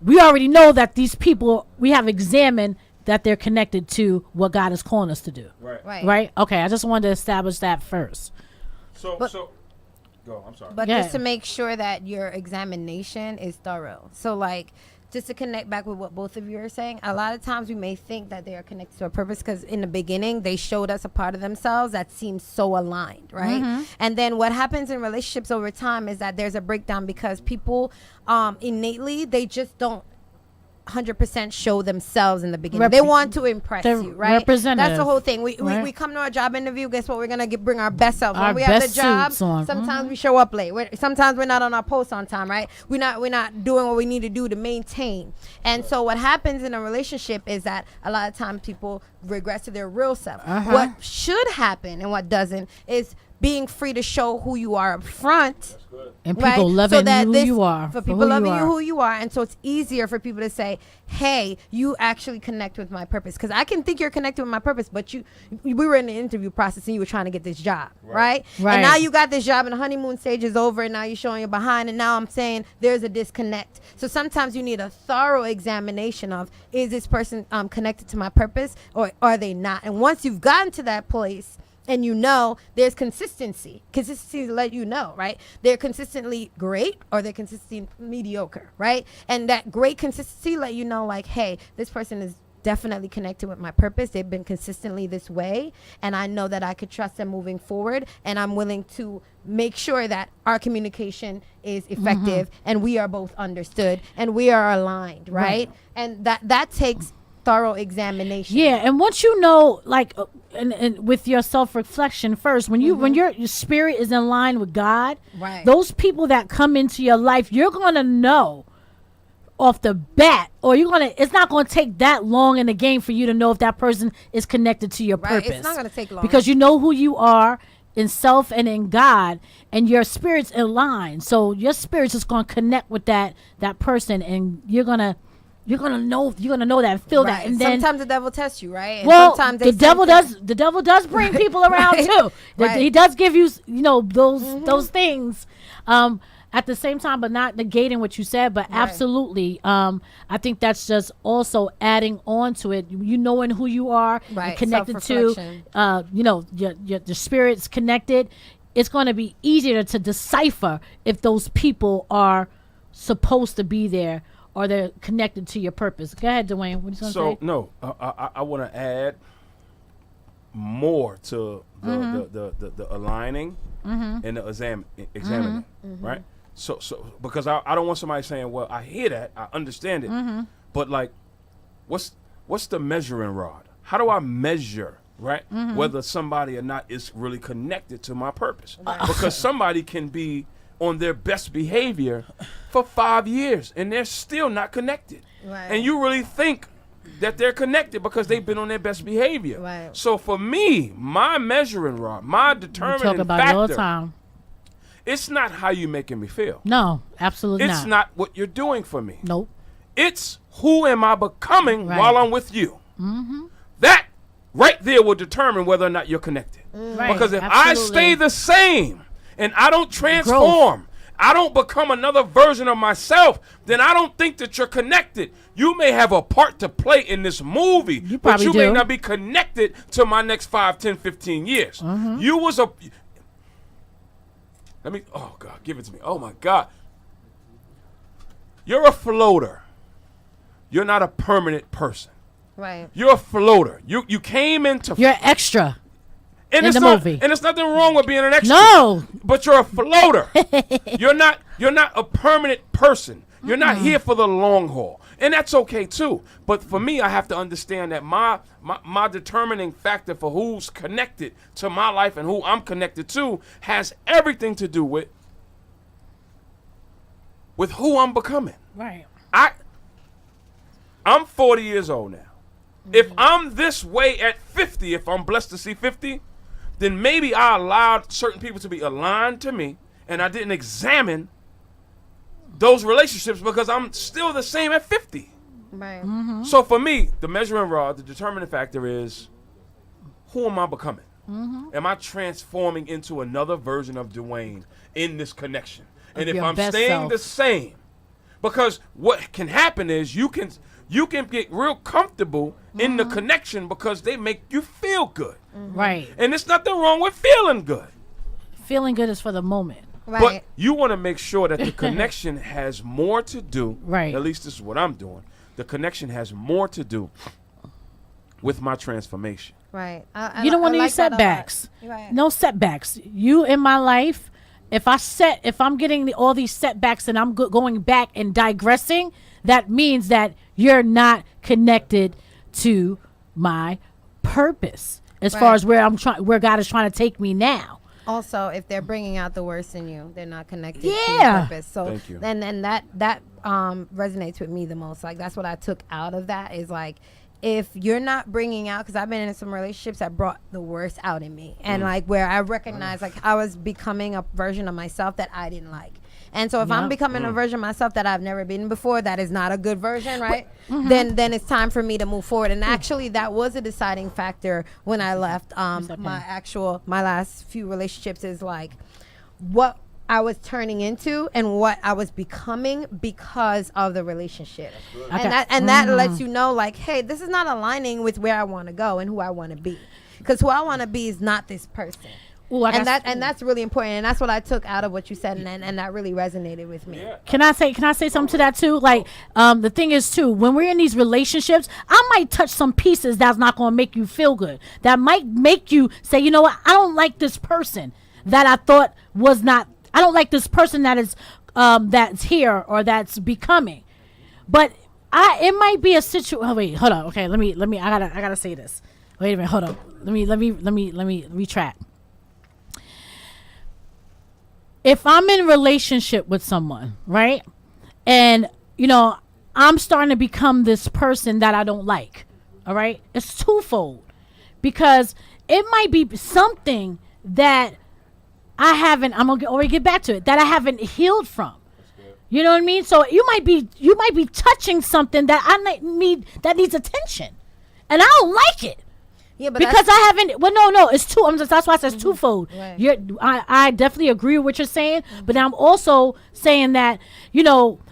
we already know that these people, we have examined that they're connected to what God is calling us to do. Right? Okay, I just wanted to establish that first. So go. I'm sorry. But Yeah. just to make sure that your examination is thorough. So like, just to connect back with what both of you are saying, a lot of times we may think that they are connected to a purpose because in the beginning they showed us a part of themselves that seems so aligned, right? And then what happens in relationships over time is that there's a breakdown because people innately, they just don't 100% show themselves in the beginning. They want to impress they're you, right? representative, That's the whole thing. We right? come to our job interview. Guess what? We're gonna bring our best self. Our When we have the best job, suits on. sometimes we show up late. Sometimes we're not on our post on time, right? We're not doing what we need to do to maintain. And so what happens in a relationship is that a lot of times people regress to their real self. What should happen and what doesn't is being free to show who you are up front. And people loving you who you are. For people loving you who you are. And so it's easier for people to say, hey, you actually connect with my purpose. Because I can think you're connected with my purpose, but we were in the interview process and you were trying to get this job, right? Right. And now you got this job and the honeymoon stage is over and now you're showing you're behind. And now I'm saying there's a disconnect. So sometimes you need a thorough examination of, is this person connected to my purpose or are they not? And once you've gotten to that place, and you know there's consistency to let you know, right? They're consistently great or they're consistently mediocre, right? And that great consistency let you know, like, hey, this person is definitely connected with my purpose. They've been consistently this way, and I know that I could trust them moving forward, and I'm willing to make sure that our communication is effective and we are both understood and we are aligned, right? And that takes thorough examination. Yeah, and once you know, like, and with your self-reflection first, when you when your spirit is in line with God, Right. those people that come into your life, you're gonna know off the bat, or it's not gonna take that long in the game for you to know if that person is connected to your Right, purpose. it's not gonna take long. because you know who you are in self and in God, and your spirit's in line. So your spirit's just gonna connect with that person, and you're gonna know that and feel that. And then sometimes the devil tests you, right? And well, sometimes the devil does bring people around Right. too. Right. He does give you those things at the same time, but not negating what you said. But absolutely, I think that's just also adding on to it. You knowing who you are, Right. and connected to, Self-reflection. your spirit's connected. It's going to be easier to decipher if those people are supposed to be there or they're connected to your purpose. Go ahead, Dwayne. What are you going to say? No, I want to add more to the aligning and the examining, right? So because I don't want somebody saying, well, I hear that, I understand it, but like, what's the measuring rod? How do I measure, right, whether somebody or not is really connected to my purpose? Because somebody can be on their best behavior for 5 years and they're still not connected. Right. And you really think that they're connected because they've been on their best behavior. Right. So for me, my measuring rod, my determining Talk about it all the factor, time. it's not how you making me feel. No, absolutely It's not what you're doing for me. Nope. It's who am I becoming Right. while I'm with you. That right there will determine whether or not you're connected. Right, Because if absolutely. I stay the same and I don't transform, I don't become another version of myself, then I don't think that you're connected. You may have a part to play in this movie, but probably you may do. not be connected to my next 5, 10, 15 years. You was oh God, give it to me. Oh my God. You're a floater. You're not a permanent person. Right. You're a floater. You came into You're extra. and in it's the not, movie. And there's nothing wrong with being an extra. No. But you're a floater. You're not a permanent person. You're not here for the long haul. And that's okay too. But for me, I have to understand that my determining factor for who's connected to my life and who I'm connected to has everything to do with who I'm becoming. Right. I'm 40 years old now. If I'm this way at 50, if I'm blessed to see 50, then maybe I allowed certain people to be aligned to me and I didn't examine those relationships because I'm still the same at 50. Right. So for me, the measuring rod, the determining factor is, who am I becoming? Am I transforming into another version of Dwayne in this connection? And if your I'm best staying self. the same, because what can happen is you can get real comfortable in the connection because they make you feel good. Right. And there's nothing wrong with feeling good. Feeling good is for the moment. Right. But you want to make sure that the connection has more to do. Right. At least this is what I'm doing. The connection has more to do with my transformation. Right. You don't want any like that a lot. setbacks. Right. No setbacks. You in my life, if I'm getting all these setbacks and I'm going back and digressing, that means that you're not connected to my purpose as far Right. as where God is trying to take me now. Also, if they're bringing out the worst in you, they're not connected to your Yeah. purpose. So Thank you. then that resonates with me the most. Like, that's what I took out of that is like, if you're not bringing out, because I've been in some relationships that brought the worst out in me, and like where I recognized like I was becoming a version of myself that I didn't like. And so if I'm becoming a version of myself that I've never been before, that is not a good version, right? Then it's time for me to move forward. And actually, that was a deciding factor when I left my last few relationships is like what I was turning into and what I was becoming because of the relationship. Okay. And that lets you know like, hey, this is not aligning with where I want to go and who I want to be. Because who I want to be is not this person. Ooh, And that's really important, and that's what I took out of what you said, and that really resonated with me. Yeah. Can I say something to that too? Like, the thing is too, when we're in these relationships, I might touch some pieces that's not going to make you feel good. That might make you say, you know what? I don't like this person that I thought was not. I don't like this person that is that's here or that's becoming. But it might be a situation. Oh wait, hold on. Okay, let me. I gotta say this. Wait a minute. Hold on. Let me retract. If I'm in a relationship with someone, right, and I'm starting to become this person that I don't like, all right, it's twofold, because it might be something that I haven't. I'm gonna already get back to it, that I haven't healed from. You know what I mean? So you might be touching something that that needs attention, and I don't like it. Yeah, but Because I haven't. Well, no, it's two. That's why I said twofold. Right. I definitely agree with what you're saying, but I'm also saying that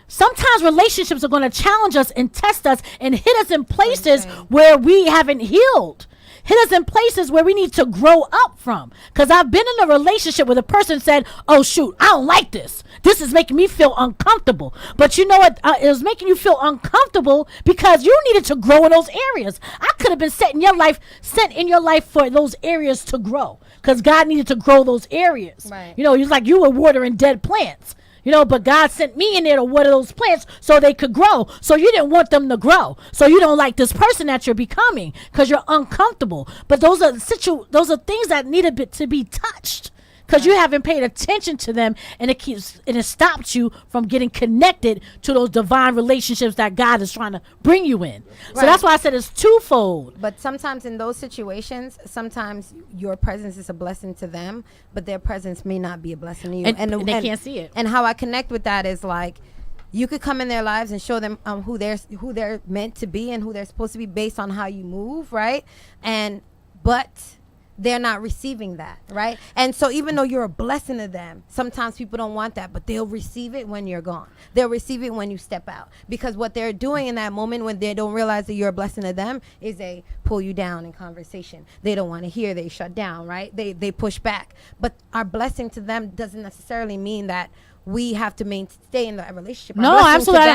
sometimes relationships are going to challenge us and test us and hit us in places where we haven't healed. Hit us in places where we need to grow up from. Because I've been in a relationship where the person said, oh, shoot, I don't like this. This is making me feel uncomfortable. But you know what? It was making you feel uncomfortable because you needed to grow in those areas. I could have been sent in your life for those areas to grow. Because God needed to grow those areas. Right. It's like you were watering dead plants. But God sent me in there to water those plants so they could grow. So you didn't want them to grow. So you don't like this person that you're becoming because you're uncomfortable. But those are things that needed to be touched because you haven't paid attention to them, and it stops you from getting connected to those divine relationships that God is trying to bring you in. So that's why I said it's twofold. But sometimes in those situations, sometimes your presence is a blessing to them, but their presence may not be a blessing to you. And they can't see it. And how I connect with that is like, you could come in their lives and show them who they're meant to be and who they're supposed to be based on how you move, right? But they're not receiving that, right? And so even though you're a blessing to them, sometimes people don't want that, but they'll receive it when you're gone. They'll receive it when you step out. Because what they're doing in that moment when they don't realize that you're a blessing to them is they pull you down in conversation. They don't want to hear, they shut down, right? They push back. But our blessing to them doesn't necessarily mean that we have to stay in the relationship. No, absolutely.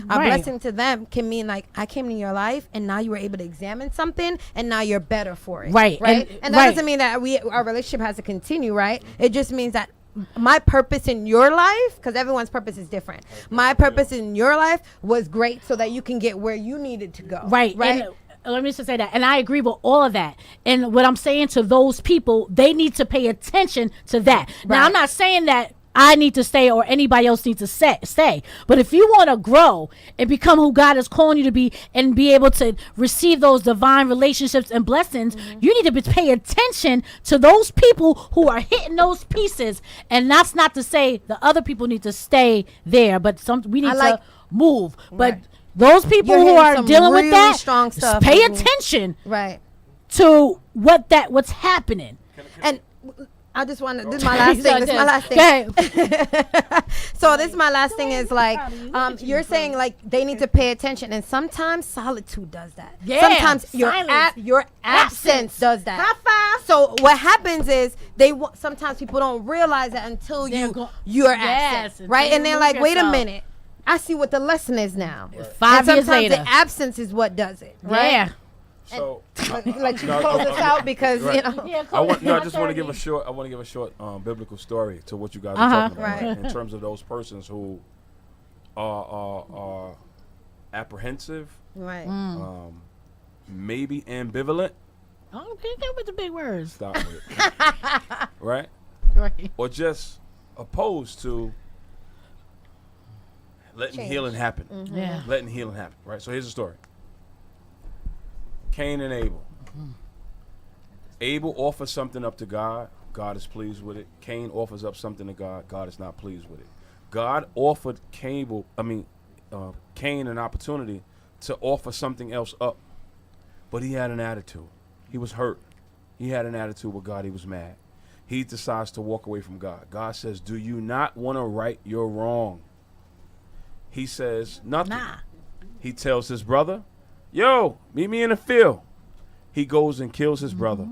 Our blessing to them can mean like, I came in your life and now you were able to examine something and now you're better for it. Right. And that doesn't mean that our relationship has to continue, right? It just means that my purpose in your life, because everyone's purpose is different. My purpose in your life was great so that you can get where you needed to go. Right. And let me just say that. And I agree with all of that. And what I'm saying to those people, they need to pay attention to that. Right. Now, I'm not saying that I need to stay or anybody else needs to stay. But if you want to grow and become who God is calling you to be and be able to receive those divine relationships and blessings, you need to pay attention to those people who are hitting those pieces. And that's not to say the other people need to stay there, but we need to move. But those people who are dealing with that, strong stuff, pay attention to what's happening. And I just want to, this is my last thing. This is my last thing. So this is my last thing is like, you're saying like they need to pay attention. And sometimes solitude does that. Yeah. Sometimes your absence does that. High five. So what happens is sometimes people don't realize that until you're absent. Right? And they're like, wait a minute. I see what the lesson is now. 5 years later. The absence is what does it. Right? Yeah. So let you close us out because you know. Yeah, I just want to give a short. I want to give a short biblical story to what you guys are talking about, right? In terms of those persons who are apprehensive, right? Maybe ambivalent. Oh, can't go with the big words. Stop with it. Right? Right. Or just opposed to letting healing happen. Mm-hmm. Yeah. Letting healing happen. Right. So here's the story. Cain and Abel. Abel offers something up to God. God is pleased with it. Cain offers up something to God. God is not pleased with it. God offered Cain an opportunity to offer something else up, but he had an attitude. He was hurt. He had an attitude with God. He was mad. He decides to walk away from God. God says, do you not want to right your wrong? He says nothing. Nah. He tells his brother, yo, meet me in the field. He goes and kills his brother.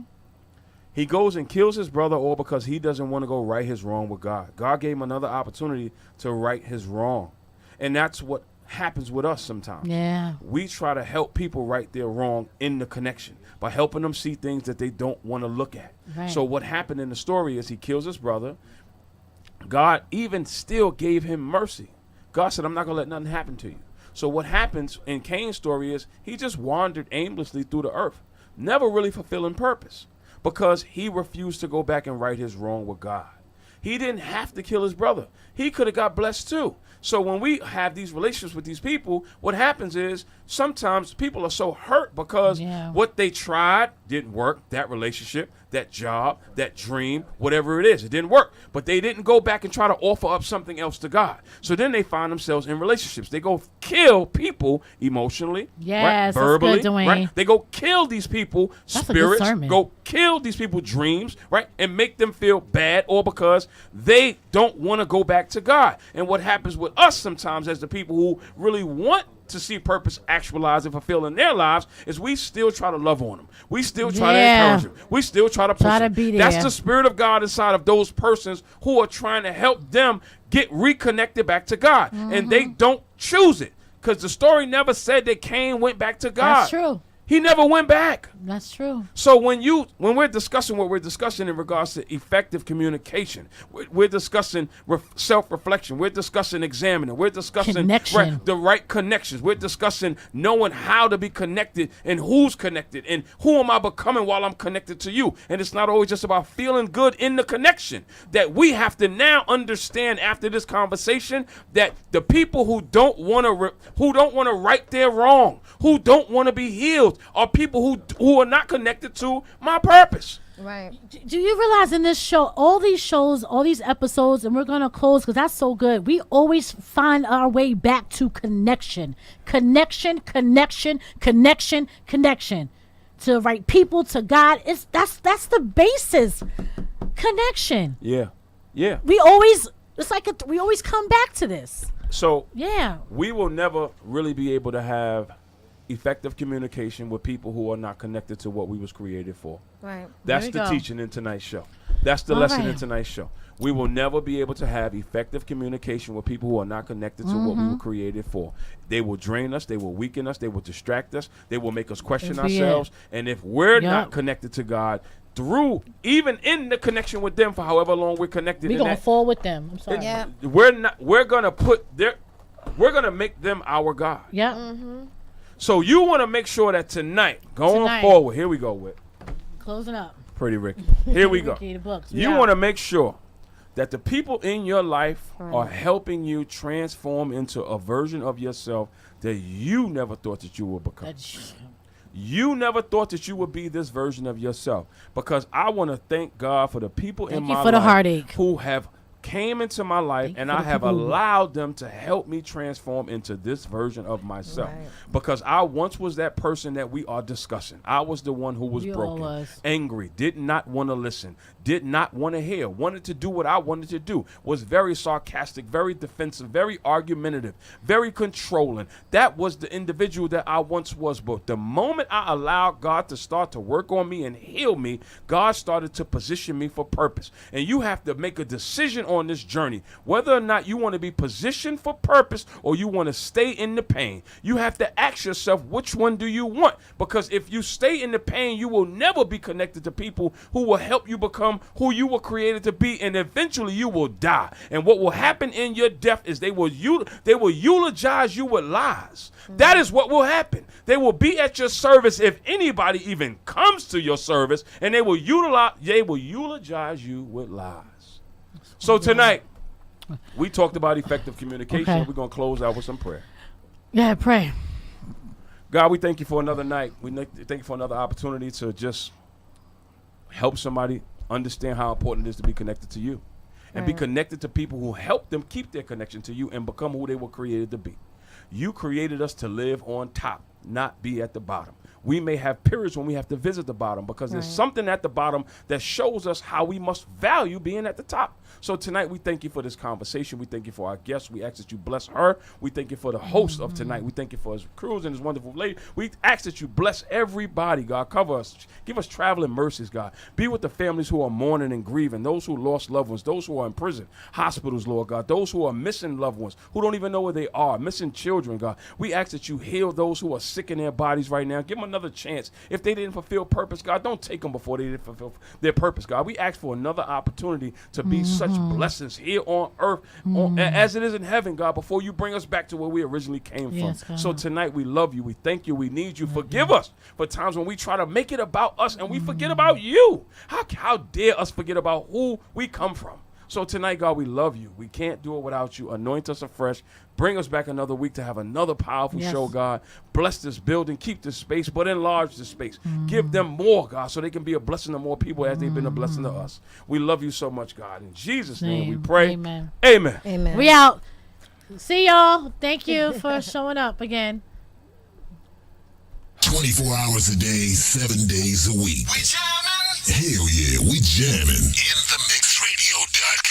He goes and kills his brother all because he doesn't want to go right his wrong with God. God gave him another opportunity to right his wrong. And that's what happens with us sometimes. Yeah. We try to help people right their wrong in the connection by helping them see things that they don't want to look at. Right. So what happened in the story is he kills his brother. God even still gave him mercy. God said, I'm not going to let nothing happen to you. So what happens in Cain's story is he just wandered aimlessly through the earth, never really fulfilling purpose because he refused to go back and right his wrong with God. He didn't have to kill his brother. He could have got blessed too. So when we have these relationships with these people, what happens is sometimes people are so hurt because what they tried didn't work, that relationship, that job, that dream, whatever it is, it didn't work. But they didn't go back and try to offer up something else to God. So then they find themselves in relationships. They go kill people emotionally, right? Verbally, that's good, Dwayne. Right? They go kill these people spirits, go kill these people dreams, right? And make them feel bad or because they don't want to go back to God. And what happens with us sometimes as the people who really want to see purpose actualize and fulfill in their lives is we still try to love on them. We still try to encourage them. We still try to push them. That's the Spirit of God inside of those persons who are trying to help them get reconnected back to God. And they don't choose it because the story never said that Cain went back to God. That's true. He never went back. That's true. So when we're discussing what we're discussing in regards to effective communication, we're discussing self-reflection, we're discussing examining, we're discussing the right connections, we're discussing knowing how to be connected and who's connected and who am I becoming while I'm connected to you. And it's not always just about feeling good in the connection. That we have to now understand after this conversation that the people who don't want to right their wrong, who don't want to be healed, are people who are not connected to my purpose. Right. Do you realize in this show, all these shows, all these episodes, and we're going to close because that's so good, we always find our way back to connection. Connection. To the right people, to God. That's the basis. Connection. Yeah. We always come back to this. So we will never really be able to have effective communication with people who are not connected to what we was created for. Right. That's the teaching in tonight's show. That's the lesson in tonight's show. We will never be able to have effective communication with people who are not connected to what we were created for. They will drain us. They will weaken us. They will distract us. They will make us question ourselves. And if we're not connected to God, through even in the connection with them for however long we're connected, we're gonna fall with them. I'm sorry. Yeah. We're gonna make them our God. Yeah. So you want to make sure that tonight, going forward, here we go with closing up. Pretty Ricky. Here we go. Ricky, the books. You want to make sure that the people in your life are helping you transform into a version of yourself that you never thought that you would become. You never thought that you would be this version of yourself. Because I want to thank God for the people in my life who have came into my life, and I have allowed them to help me transform into this version of myself. Because I once was that person that we are discussing. I was the one who was broken, angry, did not want to listen, did not want to hear, wanted to do what I wanted to do, was very sarcastic, very defensive, very argumentative, very controlling. That was the individual that I once was. But the moment I allowed God to start to work on me and heal me, God started to position me for purpose. And you have to make a decision on this journey, whether or not you want to be positioned for purpose or you want to stay in the pain. You have to ask yourself, which one do you want? Because if you stay in the pain, you will never be connected to people who will help you become who you were created to be, and eventually you will die. And what will happen in your death is they will eulogize you with lies. That is what will happen. They will be at your service if anybody even comes to your service, and they will eulogize you with lies. So tonight, we talked about effective communication. We're going to close out with some prayer. Yeah, pray. God, we thank you for another night. We thank you for another opportunity to just help somebody understand how important it is to be connected to you and be connected to people who help them keep their connection to you and become who they were created to be. You created us to live on top, not be at the bottom. We may have periods when we have to visit the bottom because there's something at the bottom that shows us how we must value being at the top. So tonight, we thank you for this conversation. We thank you for our guests. We ask that you bless her. We thank you for the host of tonight. We thank you for his crews and his wonderful lady. We ask that you bless everybody, God. Cover us. Give us traveling mercies, God. Be with the families who are mourning and grieving, those who lost loved ones, those who are in prison, hospitals, Lord God, those who are missing loved ones, who don't even know where they are, missing children, God. We ask that you heal those who are sick in their bodies right now. Give them another chance. If they didn't fulfill purpose, God, don't take them before they didn't fulfill their purpose, God. We ask for another opportunity to be such blessings here on earth as it is in heaven, God, before you bring us back to where we originally came from. So tonight, we love you. We thank you. We need you. Forgive us for times when we try to make it about us and we forget about you. How dare us forget about who we come from? So tonight, God, we love you. We can't do it without you. Anoint us afresh. Bring us back another week to have another powerful show, God. Bless this building. Keep this space, but enlarge this space. Give them more, God, so they can be a blessing to more people as they've been a blessing to us. We love you so much, God. In Jesus' name we pray. Amen. Amen. Amen. We out. See y'all. Thank you for showing up again. 24 hours a day, 7 days a week. We jamming? Hell yeah, we jamming. In the mixradio.com.